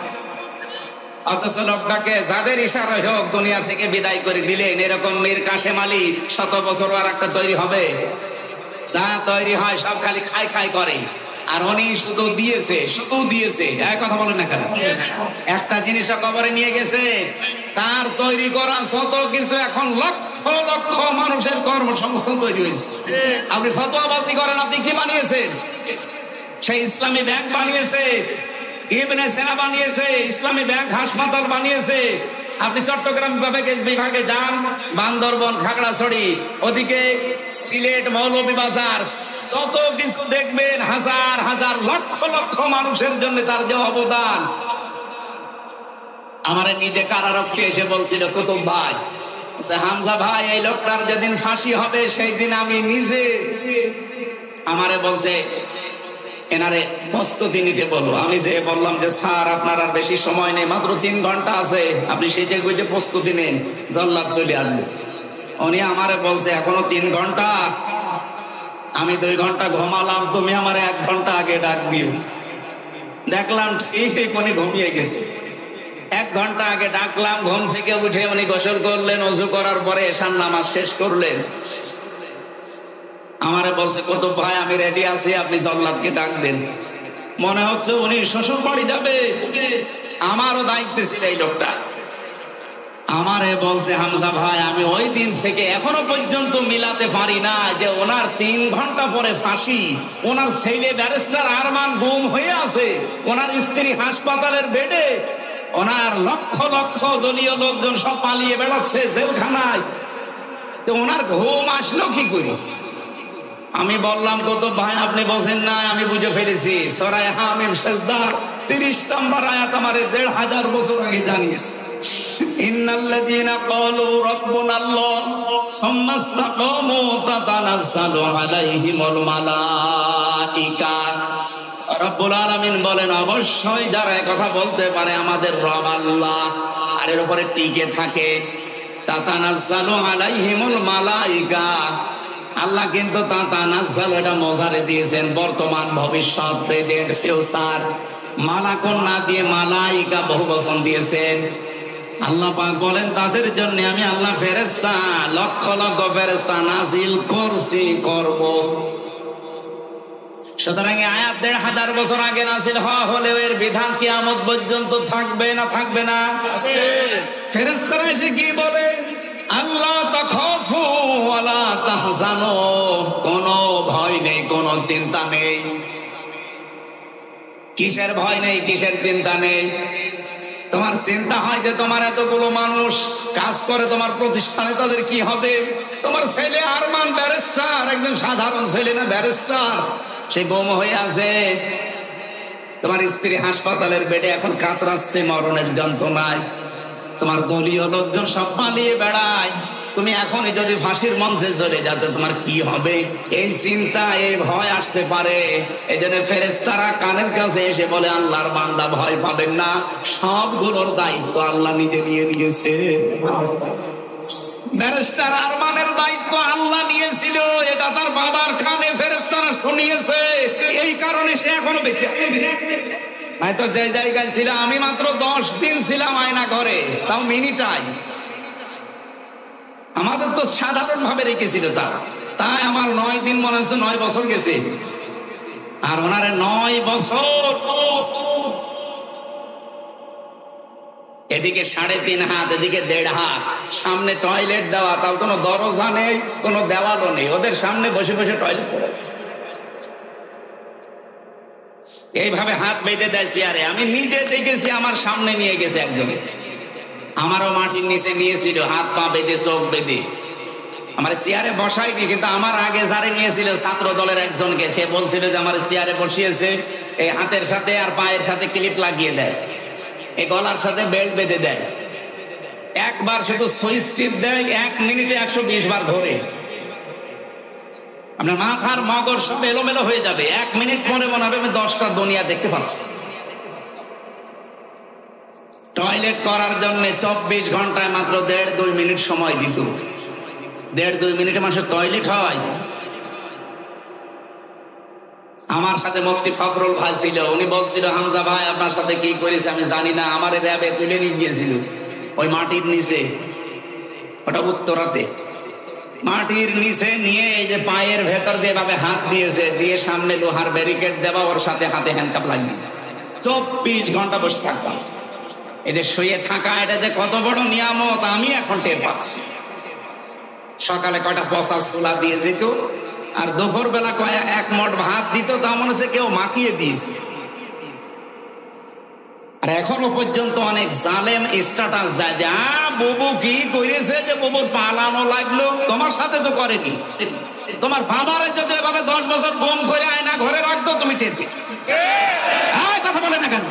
অথচ লোকটাকে যাদের ইশারা হোক দুনিয়া থেকে বিদায় করে দিলেন। এরকম মীর কাশেম আলী ১০০ বছর আর একটা তৈরি হবে? যা তৈরি হয় সব খালি খাই খাই করে, আর উনি শুধু দিয়েছে। এক কথা বলেন না কেন? একটা জিনিস কবরে নিয়ে গেছে, তার তৈরি করা যত কিছু এখন লক্ষ লক্ষ মানুষের কর্মসংস্থান তৈরি হয়েছে। আপনি ফতোয়াবাজি করেন, আপনি কি বানিয়েছেন? সেই ইসলামী ব্যাংক বানিয়েছে, ইবনে সিনা বানিয়েছে, ইসলামী ব্যাংক হাসপাতাল বানিয়েছে। আপনি চট্টগ্রাম বিভাগে যান, বান্দরবন, খাগড়াছড়ি, ওদিকে সিলেট, মৌলভীবাজার, যত কিছু দেখবেন হাজার হাজার লক্ষ লক্ষ মানুষের জন্য তার যে অবদান। আমার নিজে কারারক্ষী এসে বলছিল, কুতুব ভাই, হামজা ভাই, এই লোকটার যেদিন ফাঁসি হবে সেই দিন আমি নিজে, আমারে বলছে এনারে প্রস্তুতি নিতে বলো। আমি যে বললাম যে স্যার আপনার আর বেশি সময় নেই, মাত্র ৩ ঘন্টা আছে, আপনি সেজে গুজে প্রস্তুতি নেন, জল্লাদ চলে আসবে। উনি আমারে বলছে এখনো ৩ ঘন্টা? আমি ২ ঘন্টা ঘুমালাম, তুমি আমার ১ ঘন্টা আগে ডাক দিও। দেখলাম ঠিক উনি ঘুমিয়ে গেছে। 1 ঘন্টা আগে ডাকলাম, ঘুম থেকে উঠে উনি গোসল করলেন, ওযু করার পরে এশার নামাজ শেষ করলেন। আমারে বলছে, কত ভাই আমি রেডি আছি, আপনি জল্লাদকে ডাক দেন। মনে হচ্ছে উনি শ্বশুর বাড়ি যাবে। আমারও দায়িত্ব ছিল এই লোকটা। আমারে বলছে, হামজা ভাই আমি ওই দিন থেকে এখনো পর্যন্ত মিলাতে পারি না যে ওনার 3 ঘন্টা পরে ফাঁসি, ওনার ছেলে ব্যারিস্টার আরমান গুম হয়ে আছে, ওনার স্ত্রী হাসপাতালের বেডে, ওনার লক্ষ লক্ষ দলীয় লোকজন সব পালিয়ে বেড়াচ্ছে জেলখানায়, তো ওনার ঘুম আসলো কি করে? আমি বললাম, কত ভাই আপনি বসেন না, আমি বুঝে ফেলেছি। সূরা হামিম সেজদার 30 নম্বর আয়াত আমারে 1500 বছর আগে জানিয়েছে। ইন্নাল্লাযীনা ক্বালু রাব্বুনাল্লাহ সুম্মা ইসতাকামু তাতানাজ্জালু আলাইহিমুল মালাইকা। রব্বুল আলামিন বলেন, অবশ্যই যারা কথা বলতে পারে আমাদের রব আল্লাহ আর এর উপরে টিকে থাকে, তাতানাজ্জালু আলাইহিমুল মালাইকা। আল্লাহ কিন্তু তাতানাজ্জাল এটা মজারে দিয়েছেন, বর্তমান ভবিষ্যৎ প্রেজেন্ট ফিউচার। মালাকুন না দিয়ে মালাইকা বহুবচন দিয়েছেন। আল্লাহ পাক বলেন, তাদের জন্য আমি আল্লাহ ফেরেশতা লক্ষ লক্ষ ফেরেশতা নাজিল করছি, করব। সুতরাং আয়াত 1500 বছর আগে নাজিল হওয়া হলেও এর বিধান কিয়ামত পর্যন্ত থাকবে না থাকবে না? ফেরেশতারা এসে কি বলে? আল্লাহ তাখাফু ওয়ালা তাহজানু, কোনো ভয় নেই, কোনো চিন্তা নেই। কিসের ভয় নেই, কিসের চিন্তা নেই? তোমার চিন্তা হয় যে তোমার এতগুলো মানুষ কাজ করে তোমার প্রতিষ্ঠানে, তাদের কি হবে? তোমার ছেলে আরমান ব্যারিস্টার, একজন সাধারণ ছেলে না, ব্যারিস্টার, সে গুম হয়ে আছে। তোমার স্ত্রী হাসপাতালের বেডে এখন কাতরাচ্ছে মরণের যন্ত্রণায়। তোমার দলীয় লোকজন সব পালিয়ে বেড়ায়। তুমি এখনই যদি ফাঁসির মঞ্চে চলে যাতে তোমার কি হবে, এই চিন্তা, এই ভয় আসতে পারে। এই জন্য ফেরেশতারা কানের কাছে এসে বলে, আল্লাহর বান্দা ভয় পাবেন না, সবগুলোর দায়িত্ব আল্লাহ নিজে নিয়ে নিয়েছে। ব্যারিস্টার আরমানের দায়িত্ব আল্লাহ নিয়েছিল, এটা তার বাবার কানে ফেরেশতারা শুনিয়েছে, এই কারণে সে এখনো বেঁচে আছে। হয়তো যে জায়গায় ছিল, আমি মাত্র 10 দিন ছিলাম আয়না ঘরে, তাও মিনিটাই। আমাদের তো সাধারণ ভাবে রেখেছিল, তাই আমার 9 দিন মনে হচ্ছে 9 বছর গেছে, আর ওনারে 9 বছর। এদিকে 3.5 হাত, এদিকে 1.5 হাত, সামনে টয়লেট দেওয়া, তাও কোনো দরজা নেই, কোনো দেওয়ালও নেই, ওদের সামনে বসে বসে টয়লেট করে। এইভাবে হাত বেঁধে দেয় চেয়ারে। আমি নিজে দেখেছি, আমার সামনে নিয়ে গেছে একজনে, আমারও মাটির নিচে নিয়েছিল, হাত পা বেঁধে, চোখ বেঁধে। আমার চেয়ারে বসাইনি, কিন্তু আমার আগে যারে নিয়েছিল ছাত্র দলের একজনকে, সে বলছিল যে আমার চেয়ারে বসিয়েছে, এই হাতের সাথে আর পায়ের সাথে ক্লিপ লাগিয়ে দেয়, এই গলার সাথে বেল্ট বেঁধে দেয়, একবার শুধু সুইচ টিপ দেয়, 1 মিনিটে 120 বার ঘোরে। আপনার মাথার মগজ সব এলোমেলো হয়ে যাবে, 1 মিনিট পরে মনে হবে আমি 10টা দুনিয়া দেখতে পাচ্ছি। টয়লেট করার জন্য 24 ঘন্টায় মাত্র 1.5-2 মিনিট সময় দিত। 1.5-2 মিনিটে মানুষের টয়লেট হয়। আমার সাথে মুফতি ফখরুল ভাই ছিল, উনি বলছিল, হামজা ভাই আপনার সাথে কি করেছে আমি জানি না, আমার র্যাবে তুলে নিয়ে গিয়েছিল ওই মাটির নিচে, ওটা উত্তরাতে। মাটির নিচে নিয়ে এই যে পায়ের ভেতর দিয়ে ভাবে হাত দিয়েছে, দিয়ে সামনে লোহার ব্যারিকেড দেওয়া, ওর সাথে হাতে হ্যান্ডকাপ লাগিয়ে 24 ঘন্টা বসে থাকতাম। এই যে শুয়ে থাকা, এটা যে কত বড় নিয়ামত আমি এখন টের পাচ্ছি। সকালে কয়টা পচা ছোলা দিয়ে যেত, আর দুপুর বেলা 1 মট ভাত দিত, তা মনে হচ্ছে কেউ মাখিয়ে দিয়েছে। আর এখনো পর্যন্ত অনেক জালেম স্ট্যাটাস দেয় যে বুবু কি করেছে, যে বুবুর পালানো লাগলো, তোমার সাথে তো করেনি। তোমার বাবারে যদি এভাবে 10 বছর গুম করে আয়না ঘরে রাখতো, তুমি টের পেতে। কথা বলে না কেন?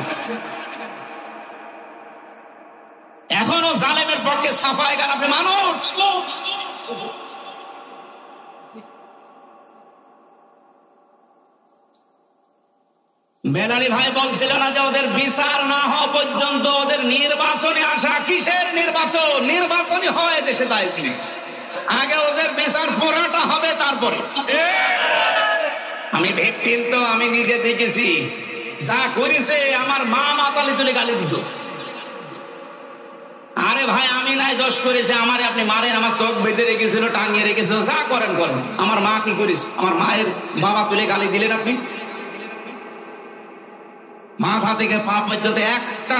এখনো জালেমের পক্ষে সাফাই গান আপনি মানুষ। বেলালি ভাই বলছিল না যে ওদের বিচার না হওয়া পর্যন্ত ওদের নির্বাচনে আসা, কিসের নির্বাচন? নির্বাচনই হয় দেশে, তাইছি আগে ওদের বিচার পুরাটা হবে, তারপরে। আমি ভিকটিম তো, আমি নিজে দেখেছি, যা করেছে আমার মা মাতালি তুলে গালি দিত। আরে ভাই আমি নাই দোষ করেছি, আমারে আপনি মারেন, আমার চোখ বেঁধে রেখেছিল, টাঙিয়ে রেখেছিল, যা করেন করেন। আমার মা কি করিস? আমার মায়ের বাবা তুলে গালি দিলেন আপনি? মাথা থেকে পা পর্যন্ত একটা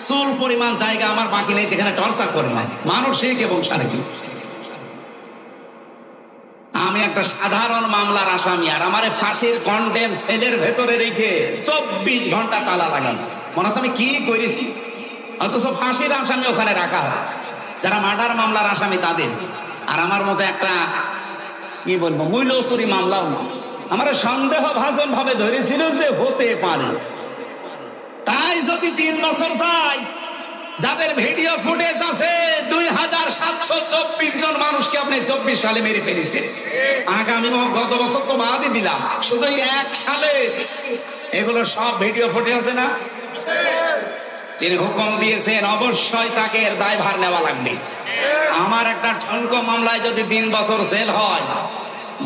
চুল পরিমাণ জায়গা আমার বাকি নেই যেখানে টর্চার করে না মানসিক এবং শারীরিক। আমি একটা সাধারণ মামলার আসামি, আর আমারে ফাঁসির কন্ডেম সেলের ভেতরে রেখে 24 ঘন্টা তালা লাগানো। মনে হচ্ছে আমি কি করেছি, অথচ ফাঁসির আসামি ওখানে রাখা হয়, যারা মার্ডার মামলার আসামি তাদের। আর আমার মতো একটা কি বলবো মূল্যচুরি মামলাও না। আমার সন্দেহ ভাজন ভাবে ধরেছিল যে হতে পারে, তাই যদি 3 বছর চাই, যাদের ভিডিও ফুটেজ আছে 2724 জন মানুষকে আপনি 24 সালে মেরে ফেলেছেন। আগামী গত বছর তো বাদই দিলাম, শুধু 1 সালে এগুলো সব ভিডিও ফুটেজ আছে না? যিনি হুকুম দিয়েছেন অবশ্যই তাকে এর দায়ভার নেওয়া লাগবে। আমার একটা ঠনকো মামলায় যদি 3 বছর জেল হয়,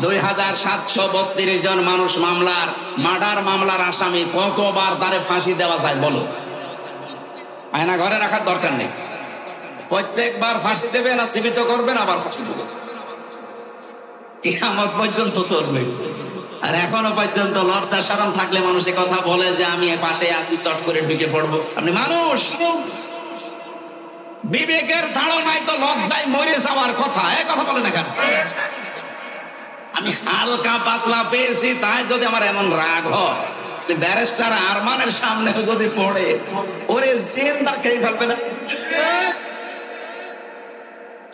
2732 জন মানুষ মামলার মার্ডার মামলার আসামি, কতবার তারে ফাঁসি দেওয়া যায় বলো? আয়না ঘরে রাখার দরকার নেই, প্রত্যেকবার ফাঁসি দেবেন আর জীবিত করবেন, আবার ফাঁসি দেবেন, কিয়ামত পর্যন্ত চলবে। আর এখনো পর্যন্ত লজ্জা শরম থাকলে মানুষের কথা বলে যে আমি পাশে আসি, চট করে ঢুকে পড়বো। আপনি মানুষ, বিবেকের ধারণায় তো লজ্জায় মরে যাওয়ার কথা, এ কথা বলে না কেন? আমি হালকা পাতলা পেয়েছি, তাই যদি আমার এমন রাগ হয়, ব্যারিস্টার আরমানের সামনে যদি পড়ে, ওরে জিন্দা খেয়ে ফেলবে না?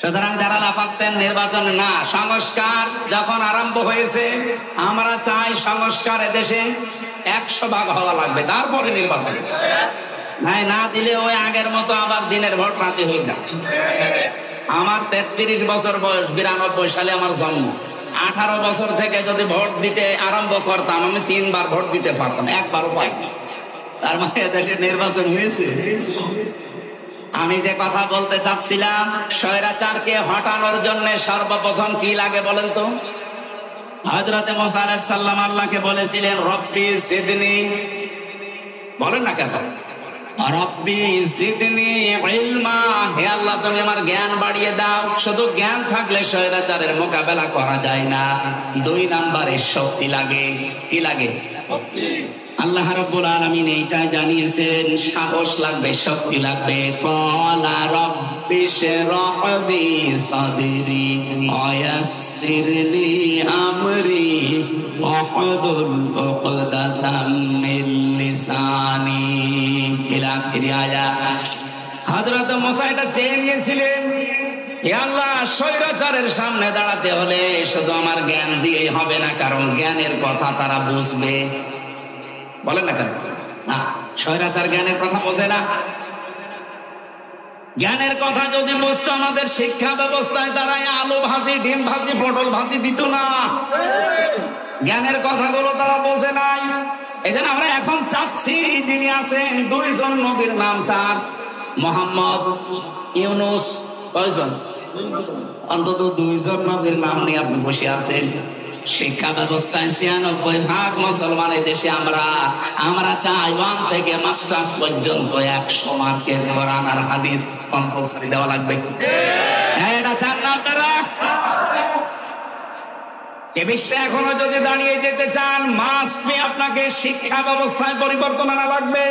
সুতরাং যারা লাফাচ্ছেন নির্বাচন না, সংস্কার যখন আরম্ভ হয়েছে, আমরা চাই সংস্কার এদেশে 100% হওয়া লাগবে, তারপরে নির্বাচন। না দিলে ওই আগের মতো আবার দিনের ভোট রাতে হয়ে যাবে। আমার 33 বছর বয়স, 92 সালে আমার জন্ম। 18 বছর থেকে যদি ভোট দিতে আরম্ভ করতাম, আমি 3 বার ভোট দিতে পারতাম, একবারও পাইনি। তার মানে দেশে নির্বাচন হয়েছে। আমি যে কথা বলতে চাচ্ছিলাম, স্বৈরাচারকে হটানোর জন্য সর্বপ্রথম কি লাগে বলেন তো? হযরতে মুসা আলাইহিস সালাম আল্লাহকে বলেছিলেন রব্বি জিদনি, বলেন না কেন? রব্বি জিদনি ইলমা, হে আল্লাহ তুমি আমার জ্ঞান বাড়িয়ে দাও। শুধু জ্ঞান থাকলে স্বৈরাচারের মোকাবেলা করা যায় না, 2 নম্বরে শক্তি লাগে। কি লাগে? আল্লাহ রাব্বুল আলামিন এইটা জানিয়েছেন, সাহস লাগবে, শক্তি লাগবে। ক্বালা রাব্বি শরহ লি সাদরি ওয়ায়াসসির লি আমরি ওয়াহলুল উকদাতাম মিন লিসানি ইলা আখিরি আয়াত। হযরত মুসা এটা চেয়ে নিয়েছিলেন, হে আল্লাহ স্বৈরাচারের সামনে দাঁড়াতে হলে শুধু আমার জ্ঞান দিয়ে হবে না, কারণ জ্ঞানের কথা তারা বুঝবে। বলেন না কেন? না, স্বৈরাচার জ্ঞানের কথা বোঝে না। জ্ঞানের কথা যদি বুঝতো, আমাদের শিক্ষা ব্যবস্থায় তারা আলু ভাজি, ডিম ভাজি, পটল ভাজি দিত না। জ্ঞানের কথাগুলো তারা বোঝে নাই। এই জন্য আমরা এখন চাচ্ছি, যিনি আছেন 2 জন নবীর নাম তার, মোহাম্মদ, ইউনুস, কয়জন? অন্তত 2 জন নবীর নাম নিয়ে আপনি বসে আছেন। শিক্ষা ব্যবস্থায় 96% মুসলমানের দেশে আমরা চাই 1 থেকে মাস্টার্স পর্যন্ত 100 মার্কের কোরআন আর হাদিস কম্পালসারি দেওয়া লাগবে। এটা চান না আপনারা? এ বিশ্বে এখনো যদি দাঁড়িয়ে যেতে চান, মাস্ট বি আপনাকে শিক্ষা ব্যবস্থায় পরিবর্তন আনা লাগবে।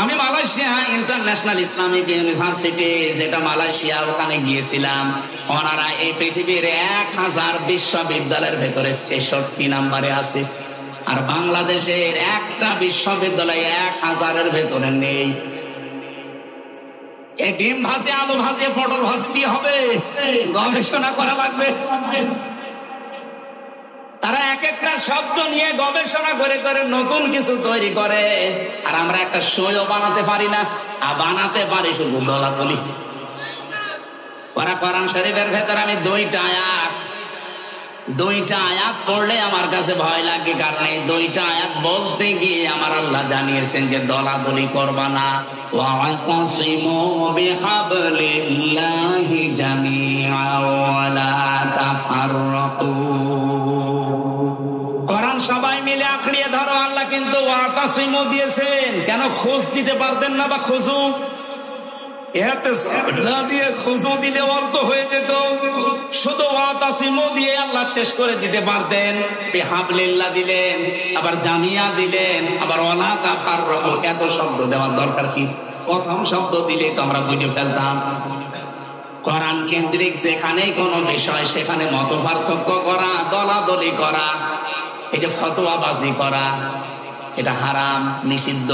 আমি মালয়েশিয়া ইন্টারন্যাশনাল ইসলামিক ইউনিভার্সিটি, যেটা মালয়েশিয়া, ওখানে গিয়েছিলাম। ওনারা এই পৃথিবীর 1000 বিশ্ববিদ্যালয়ের ভেতরে 66 নম্বরে আছে, আর বাংলাদেশের একটা বিশ্ববিদ্যালয় 1000-এর ভেতরে নেই। এই ডিম ভাজি, আলু ভাজি, পটল ভাজি দিয়ে হবে? গবেষণা করা লাগবে। তারা এক একটা শব্দ নিয়ে গবেষণা করে করে নতুন কিছু তৈরি করে, আর আমরা একটা শোও বানাতে পারি না। বানাতে পারি শুধু গলা বলি। ওরা কোরআন শরীফের ভেতরে আমি 2টা আয়াত পড়লে আমার কাছে ভয় লাগে, কারণ এই 2টা আয়াত বলতে গিয়ে আমার আল্লাহ জানিয়েছেন যে দলাদলি করবা না। ওয়াতাসিমু বিহাবলিল্লাহি জামিআ ওয়া লা তাফাররাকু, কোরআন সবাই মিলে আঁকড়িয়ে ধরো। আল্লাহ কিন্তু ওয়াতাসিমু দিয়েছেন, কেন খোঁজ দিতে পারতেন না? বা খোঁজু, এতে সাজদা দিয়ে খুশু দিলে অর্থ হয়ে যেত, শুধু ওয়াতাসিমু দিয়ে আল্লাহ শেষ করে দিতে পারতেন। বিহাবলিল্লাহ দিলেন, আবার জামিয়া দিলেন, আবার ওয়ালা তাফাররাকু, এত শব্দ দেওয়ার দরকার কি? প্রথম শব্দ দিলে তো আমরা বুঝে ফেলতাম। কোরআন কেন্দ্রিক যেখানে কোনো বিষয় সেখানে মত পার্থক্য করা, দলাদলি করা, এই যে ফতোয়াবাজি করা, এটা হারাম, নিষিদ্ধ।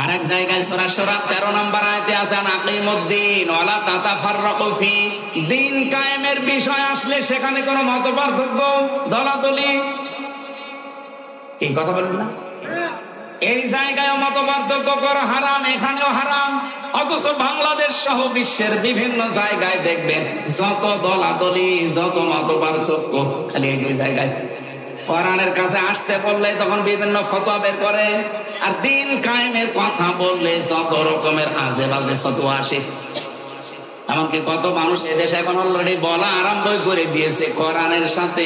আর এক জায়গায় সূরা শুরা 13 নম্বর আয়াতে আছে আকিমুদ্দিন ওয়ালা তাতাফাররাকু ফি, দিন কায়েমের বিষয় আসলে সেখানে কোনো মত পার্থক্য, দলাদলি, এই কথা বলেন না, এই জায়গায় মত পার্থক্য করা হারাম, এখানেও হারাম। অথচ বাংলাদেশ সহ বিশ্বের বিভিন্ন জায়গায় দেখবেন যত দলাদলি, যত মত পার্থক্য, খালি এই দুই জায়গায়। কোরআনের কাছে আসতে বললে তখন বিভিন্ন ফতোয়া বের করে, আর দিন কায়েমের কথা বললে যত রকমের আজে বাজে ফতোয়া আসে। এমনকি কত মানুষ এদেশে এখন অলরেডি বলা আরম্ভ করে দিয়েছে কোরআনের সাথে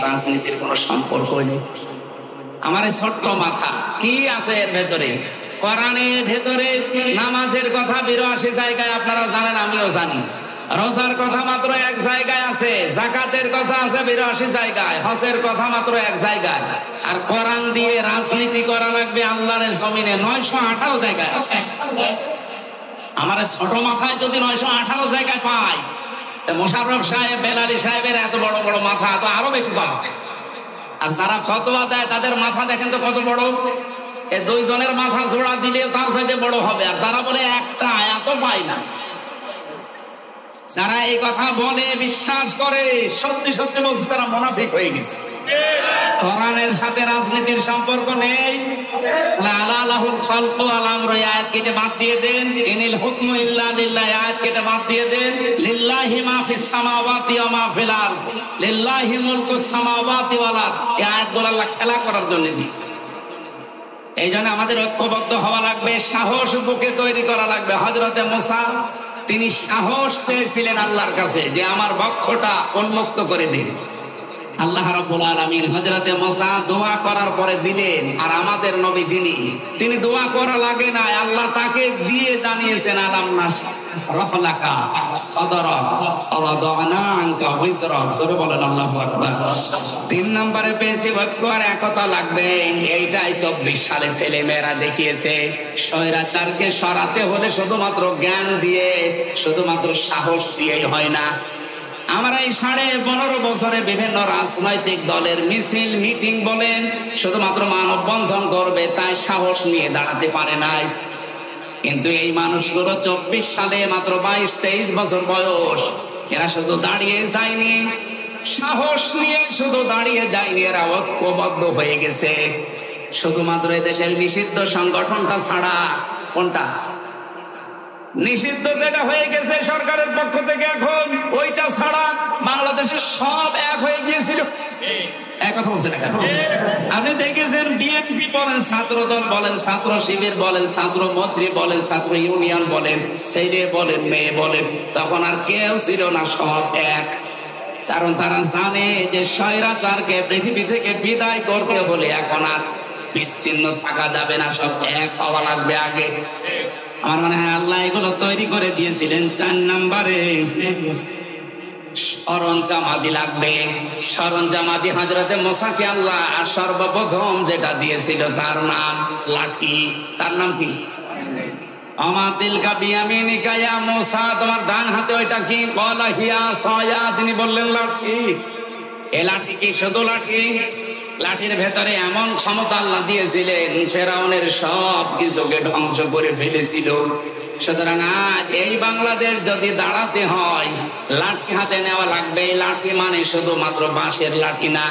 রাজনীতির কোনো সম্পর্ক নেই। আমার এই ছোট্ট মাথা কি আছে এর ভেতরে? কোরআনের ভেতরে নামাজের কথা 82 জায়গায় আপনারা জানেন, আমিও জানি। রোজার কথা মাত্র এক জায়গায় আছে, যাকাতের কথা আছে 82 জায়গায়, হজের কথা মাত্র এক জায়গায়। আর কোরআন দিয়ে রাজনীতি করা লাগবে আল্লাহর জমিনে 918 জায়গায় আছে। আমার ছোট মাথায় যদি 918 জায়গায় পাই, মোশাররফ সাহেব, বেলালী সাহেবের এত বড় বড় মাথা তো আরো বেশি পাবে। আর যারা ফতোয়া দেয় তাদের মাথা দেখেন তো কত বড়, এই দুইজনের মাথা জোড়া দিলে তার চাইতে বড় হবে, আর তারা বলে একটা এত পায় না। যারা এই কথা বলে, বিশ্বাস করে, সত্যি সত্যি বলছে তারা মুনাফিক হয়ে গেছে। কোরআনের সাথে রাজনীতির সম্পর্ক নেই। লাহুল খালকু ওয়াল আমরু আয়াত কেটে বাদ দিয়ে দেন, ইনিল হুকমু ইল্লা লিল্লাহ আয়াত কেটে বাদ দিয়ে দেন, লিল্লাহি মা ফিস সামাওয়াতি ওয়া মা ফিল আরদ, লিল্লাহি মুলকুস সামাওয়াতি ওয়াল আরদ, এই আয়াতগুলো আল্লাহ খেলা করার জন্য দিয়েছে। এই জন্য আমাদের ঐক্যবদ্ধ হওয়া লাগবে, সাহস বুকে তৈরি করা লাগবে। হযরতে মুসা তিনি সাহস চেয়েছিলেন আল্লাহর কাছে যে আমার বক্ষটা উন্মুক্ত করে দিন। আল্লাহ রাব্বুল আলামিন হযরতে মুসা দোয়া করার পরে দিলেন। আর আমাদের নবী যিনি, তিনি দোয়া করা লাগে না, আল্লাহ তাকে দিয়ে জানিয়েছেন আলাম নাশরাহ লাকা সাদরাক ওয়া ওয়াদা'না আনকা ওয়িজরাক। জোরে বলেন আল্লাহু আকবার। 3 নম্বরে পেয়েছি ঐক্য আর একতা লাগবে। এইটাই 24 সালে ছেলে মেয়েরা দেখিয়েছে। স্বৈরাচারকে সরাতে হলে শুধুমাত্র জ্ঞান দিয়ে, শুধুমাত্র সাহস দিয়েই হয় না। আমরা এই 15.5 বছরে বিভিন্ন রাজনৈতিক দলের মিছিল, মিটিং বলেন, শুধুমাত্র মানববন্ধন করবে তাই সাহস নিয়ে দাঁড়াতে পারে নাই। কিন্তু এই মানুষগুলো 24 সালে মাত্র 22-23 বছর বয়স, এরা শুধু দাঁড়িয়ে যায়নি, সাহস নিয়ে শুধু দাঁড়িয়ে যায়নি, এরা ঐক্যবদ্ধ হয়ে গেছে। শুধুমাত্র এদেশের নিষিদ্ধ সংগঠনটা ছাড়া। কোনটা নিষিদ্ধ যেটা হয়ে গেছে সরকারের পক্ষ থেকে, এখন ওইটা ছাড়া বাংলাদেশের সব এক হয়ে গিয়েছিল। এক কথা বলছেন এখন আপনি দেখেছেন, বিএনপি বলেন, ছাত্র দল বলেন, ছাত্র শিবির বলেন, ছাত্র মন্ত্রী বলেন, ছাত্র ইউনিয়ন বলেন, ছেলে বলেন, মেয়ে বলেন, তখন আর কেউ ছিল না, সব এক। কারণ তারা জানে যে স্বৈরাচারকে পৃথিবী থেকে বিদায় করতে হলে এখন আর বিচ্ছিন্ন থাকা যাবে না, সব এক হওয়া লাগবে আগে। আমার মনে হয় আল্লাহ এগুলো তৈরি করে দিয়েছিলেন। 4 নম্বরে সরঞ্জামাদি লাগবে। সরঞ্জামাদি হযরতে মুসাকে আল্লাহ সর্বপ্রথম যেটা দিয়েছিল তার নাম লাঠি। তার নাম কি? আমা তিলকা বিয়ামিনিকা ইয়া মুসা, তোমার ডান হাতে ওইটা কি? ক্বালা হিয়া সায়া, তিনি বললেন লাঠি। এই লাঠি কি শুধু লাঠি? লাঠির ভেতরে এমন ক্ষমতা আল্লাহ দিয়েছিলেন, ফেরাউনের সব কিছুকে ধ্বংস করে ফেলেছিল। সুতরাং আজ এই বাংলাদেশ যদি দাঁড়াতে হয়, লাঠি হাতে নেওয়া লাগবে। লাঠি মানে শুধুমাত্র বাঁশের লাঠি না,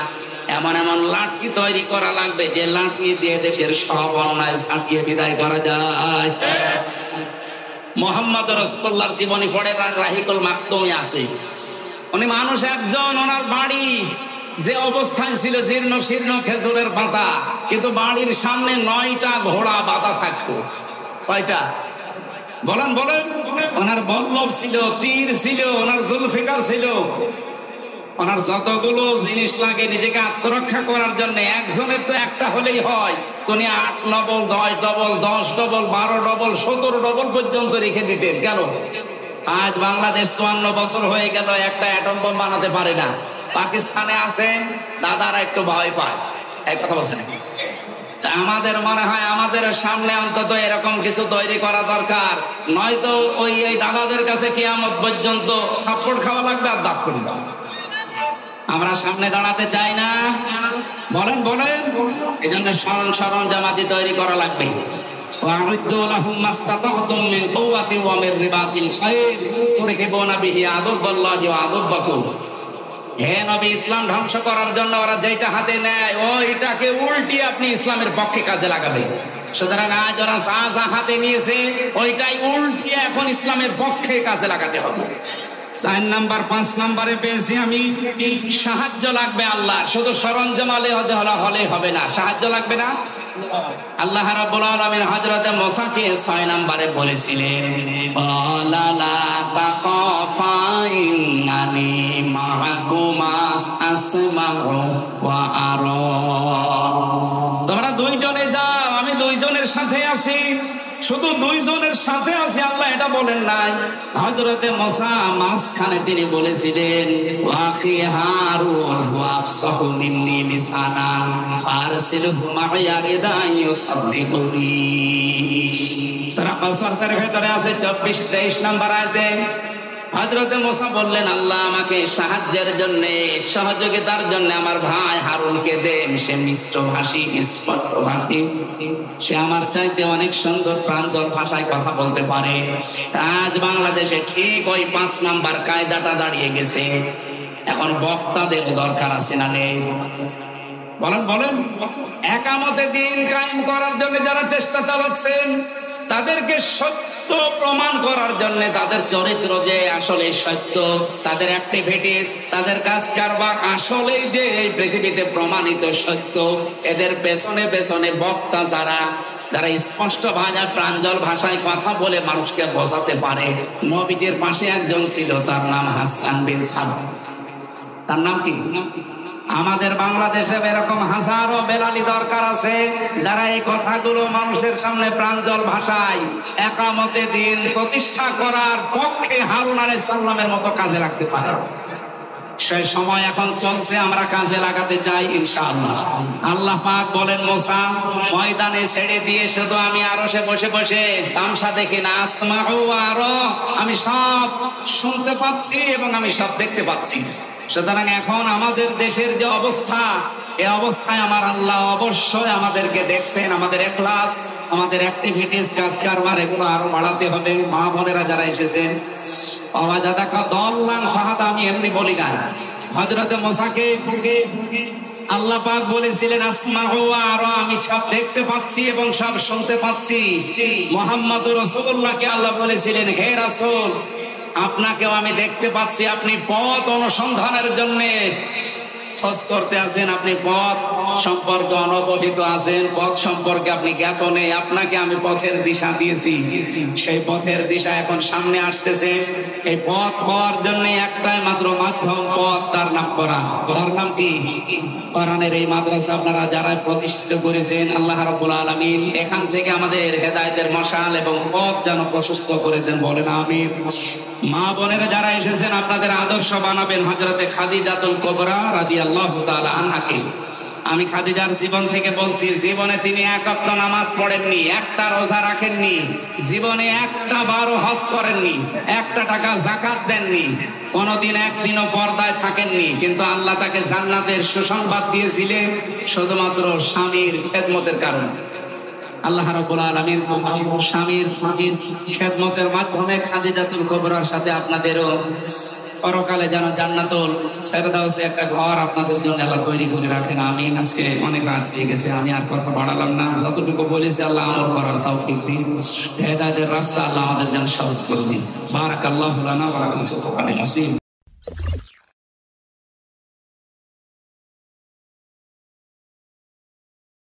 এমন এমন লাঠি তৈরি করা লাগবে যে লাঠি দিয়ে দেশের সব অন্যায় ছাপিয়ে বিদায় করা যায়। মুহাম্মদ রাসূলুল্লাহর জীবনী পড়ে রাহিকুল মাখতুমে আছে। উনি মানুষ একজন, ওনার বাড়ি যে অবস্থায় ছিল জীর্ণ শীর্ণ খেজুরের পাতা, কিন্তু বাড়ির সামনে 9টা ঘোড়া বাঁধা থাকতো। কয়টা বলেন বলেন? ওনার বল্লভ ছিল, তীর ছিল, ওনার জুলফিকার ছিল। ওনার যতগুলো জিনিস লাগে নিজেকে আত্মরক্ষা করার জন্য, একজনের তো একটা হলেই হয়, তিনি 8 double 10 double 10 double 12 double 17 double পর্যন্ত রেখে দিতেন। কেন? আজ বাংলাদেশ 54 বছর হয়ে গেল, একটা অ্যাটম বোম বানাতে পারে না। পাকিস্তানে আছে, দাদারা একটু ভয় পায়। এই কথা বলছেন। আমাদের মনে হয় আমাদের সামনে অন্তত এরকম কিছু তৈরি করা দরকার, নয়তো ওই দাদাদের কাছে কিয়ামত পর্যন্ত থাপ্পড় খাওয়া লাগবে আর দাঁত পড়ে যাবে। আমরা সামনে দাঁড়াতে চাই না, বলেন বলেন। এই জন্য সরঞ্জামাদি তৈরি করা লাগবে। হে নবী, ইসলাম ধ্বংস করার জন্য ওরা যেটা হাতে নেয় ওইটাকে উল্টিয়ে আপনি ইসলামের পক্ষে কাজে লাগাবে। সুতরাং আজ ওরা যা হাতে নিয়েছে ওইটাই উল্টিয়ে এখন ইসলামের পক্ষে কাজে লাগাতে হবে। 4 নাম্বার 5 নাম্বারে পেয়েছি আমি, সাহায্য লাগবে আল্লাহ। শুধু সরঞ্জাম হলে হবে না, সাহায্য লাগবে না। আল্লাহ রাব্বুল আলামিন হযরত মুসাকে 6 নাম্বারে বলেছিলেন, ওয়ালা লা তাখাফা ইন্নানি মাআকুমা আসমাউ ওয়া আরা। তোমরা 2 জনে যাও, আমি 2 জনের সাথে আছি। শুধু 2 জনের সাথে আছি আল্লাহ এটা বলেন নাই। হযরতে মুসা মাঝখানে তিনি বলেছিলেন, ওয়াখি হারুন ওয়াফসাহু মিন্নি লিসানান ফারসিলহু মা'ইয়া রিদান ইউসাদ্দিকুনি। সূরা কাসাসের ভেতরে আছে 24-23 নাম্বার আয়াতে হযরতে মুসা বললেন, আল্লাহ আমাকে সাহায্যের জন্য, সহযোগিতার জন্য আমার ভাই হারুনকে দেন। সে মিষ্টভাষী, স্পষ্টভাষী, সে আমার চাইতে অনেক সুন্দর প্রাঞ্জল ভাষায় কথা বলতে পারে। আজ বাংলাদেশে ঠিক ওই 5 নাম্বার কায়দাটা দাঁড়িয়ে গেছে। এখন বক্তাদের দরকার আছে না নেই? বলেন বলেন। একামতে দিন কায়েম করার জন্য যারা চেষ্টা চালাচ্ছেন, তাদেরকে সত্য প্রমাণ করার জন্য, তাদের চরিত্র যে আসলে সত্য, তাদের অ্যাক্টিভিটিস, তাদের কাজ কারবার আসলেই যে এই পৃথিবীতে প্রমাণিত সত্য, এদের পেছনে পেছনে বক্তা যারা স্পষ্ট ভাষায় প্রাঞ্জল ভাষায় কথা বলে মানুষকে বোঝাতে পারে। নবীজির পাশে একজন ছিল, তার নাম হাসান বিন সাবিত। তার নাম কি? আমাদের বাংলাদেশে এরকম হাজারো বেলালি দরকার আছে, যারা এই কথাগুলো মানুষের সামনে প্রাঞ্জল ভাষায় একামতে দিন প্রতিষ্ঠা করার পক্ষে হারুন আলাইহিস সালামের মতো কাজে লাগতে পারে। সেই সময় এখন চলছে, আমরা কাজে লাগাতে চাই ইনশাআল্লাহ। আল্লাহ পাক বলেন, মুসা ময়দানে ছেড়ে দিয়ে শুধু আমি আরশে বসে বসে তামসা দেখি না, আসমাউ আরা, আমি সব শুনতে পাচ্ছি এবং আমি সব দেখতে পাচ্ছি। সুতরাং এখন আমাদের দেশের যে অবস্থা, এই অবস্থায় আমার আল্লাহ অবশ্যই আমাদেরকে দেখছেন। আমাদের ইখলাস, আমাদের অ্যাক্টিভিটিস, কাজ কারবার এগুলো আরো বাড়াতে হবে। মা বোনেরা যারা এসেছেন, ওয়াজাদাকা দাল্লান ফাহাদা, আমি এমনি বলি না। হযরত মুসাকে আল্লাহ পাক বলেছিলেন, আসমাউ ওয়া আরা, আমি সব দেখতে পাচ্ছি এবং সব শুনতে পাচ্ছি। মুহাম্মদুর রাসূলুল্লাহকে আল্লাহ বলেছিলেন, হে রাসূল, আপনাকেও আমি দেখতে পাচ্ছি, আপনি পথ অনুসন্ধানের জন্য খোঁজ করতে আছেন, আপনি পথ সম্পর্কে অনবহিত আছেন, পথ সম্পর্কে আপনি জ্ঞাত নেই। আপনাকে আমি পথের দিশা দিয়েছি, সেই পথের দিশা এখন সামনে আসতেছে। এই পথ পাওয়ার জন্য একটাই মাত্র মাধ্যম, পথ, তার নাম কোরআন। তার নাম কি? কোরআনের এই মাদ্রাসা আপনারা যারা প্রতিষ্ঠিত করেছেন, আল্লাহ রাব্বুল আলামিন এখান থেকে আমাদের হেদায়েতের মশাল এবং পথ যেন প্রশস্ত করে দেন, বলেন আমিন। মা বোনেরা যারা এসেছেন, আপনাদের আদর্শ বানাবেন হযরতে খাদিজাতুল কুবরা রাদিয়াল্লাহু তাআলা আনহাকে। আমি খাদিজার জীবন থেকে বলছি, জীবনে তিনি 1 ওয়াক্ত নামাজ পড়েননি, একটা রোজা রাখেননি, জীবনে একটা বারও হজ করেননি, 1টা টাকা যাকাত দেননি, কোনদিন একদিনও পর্দায় থাকেননি। কিন্তু আল্লাহ তাকে জান্নাতের সুসংবাদ দিয়েছিলেন শুধুমাত্র স্বামীর খেদমতের কারণে। আল্লাহ রাব্বুল আলামিন স্বামীর খেদমতের মাধ্যমে খাদিজাতুল কুবরার সাথে আপনাদেরও পরকালে যেন জান্নাতুল ফেরদাউসে একটা ঘর আপনাদের জন্য আল্লাহ তৈরি করে রাখেন, আমিন। আজকে অনেক রাত হয়ে গেছে, আমি আর কথা বাড়ালাম না। যতটুকু বলেছি আল্লাহ আমল করার তৌফিক দিন, হেদায়েতের রাস্তা আল্লাহ আমাদের জন্য সহজ করে দিন। বারাকাল্লাহু লানা ওয়া লাকুম ফিল কোরআনিল আযীম।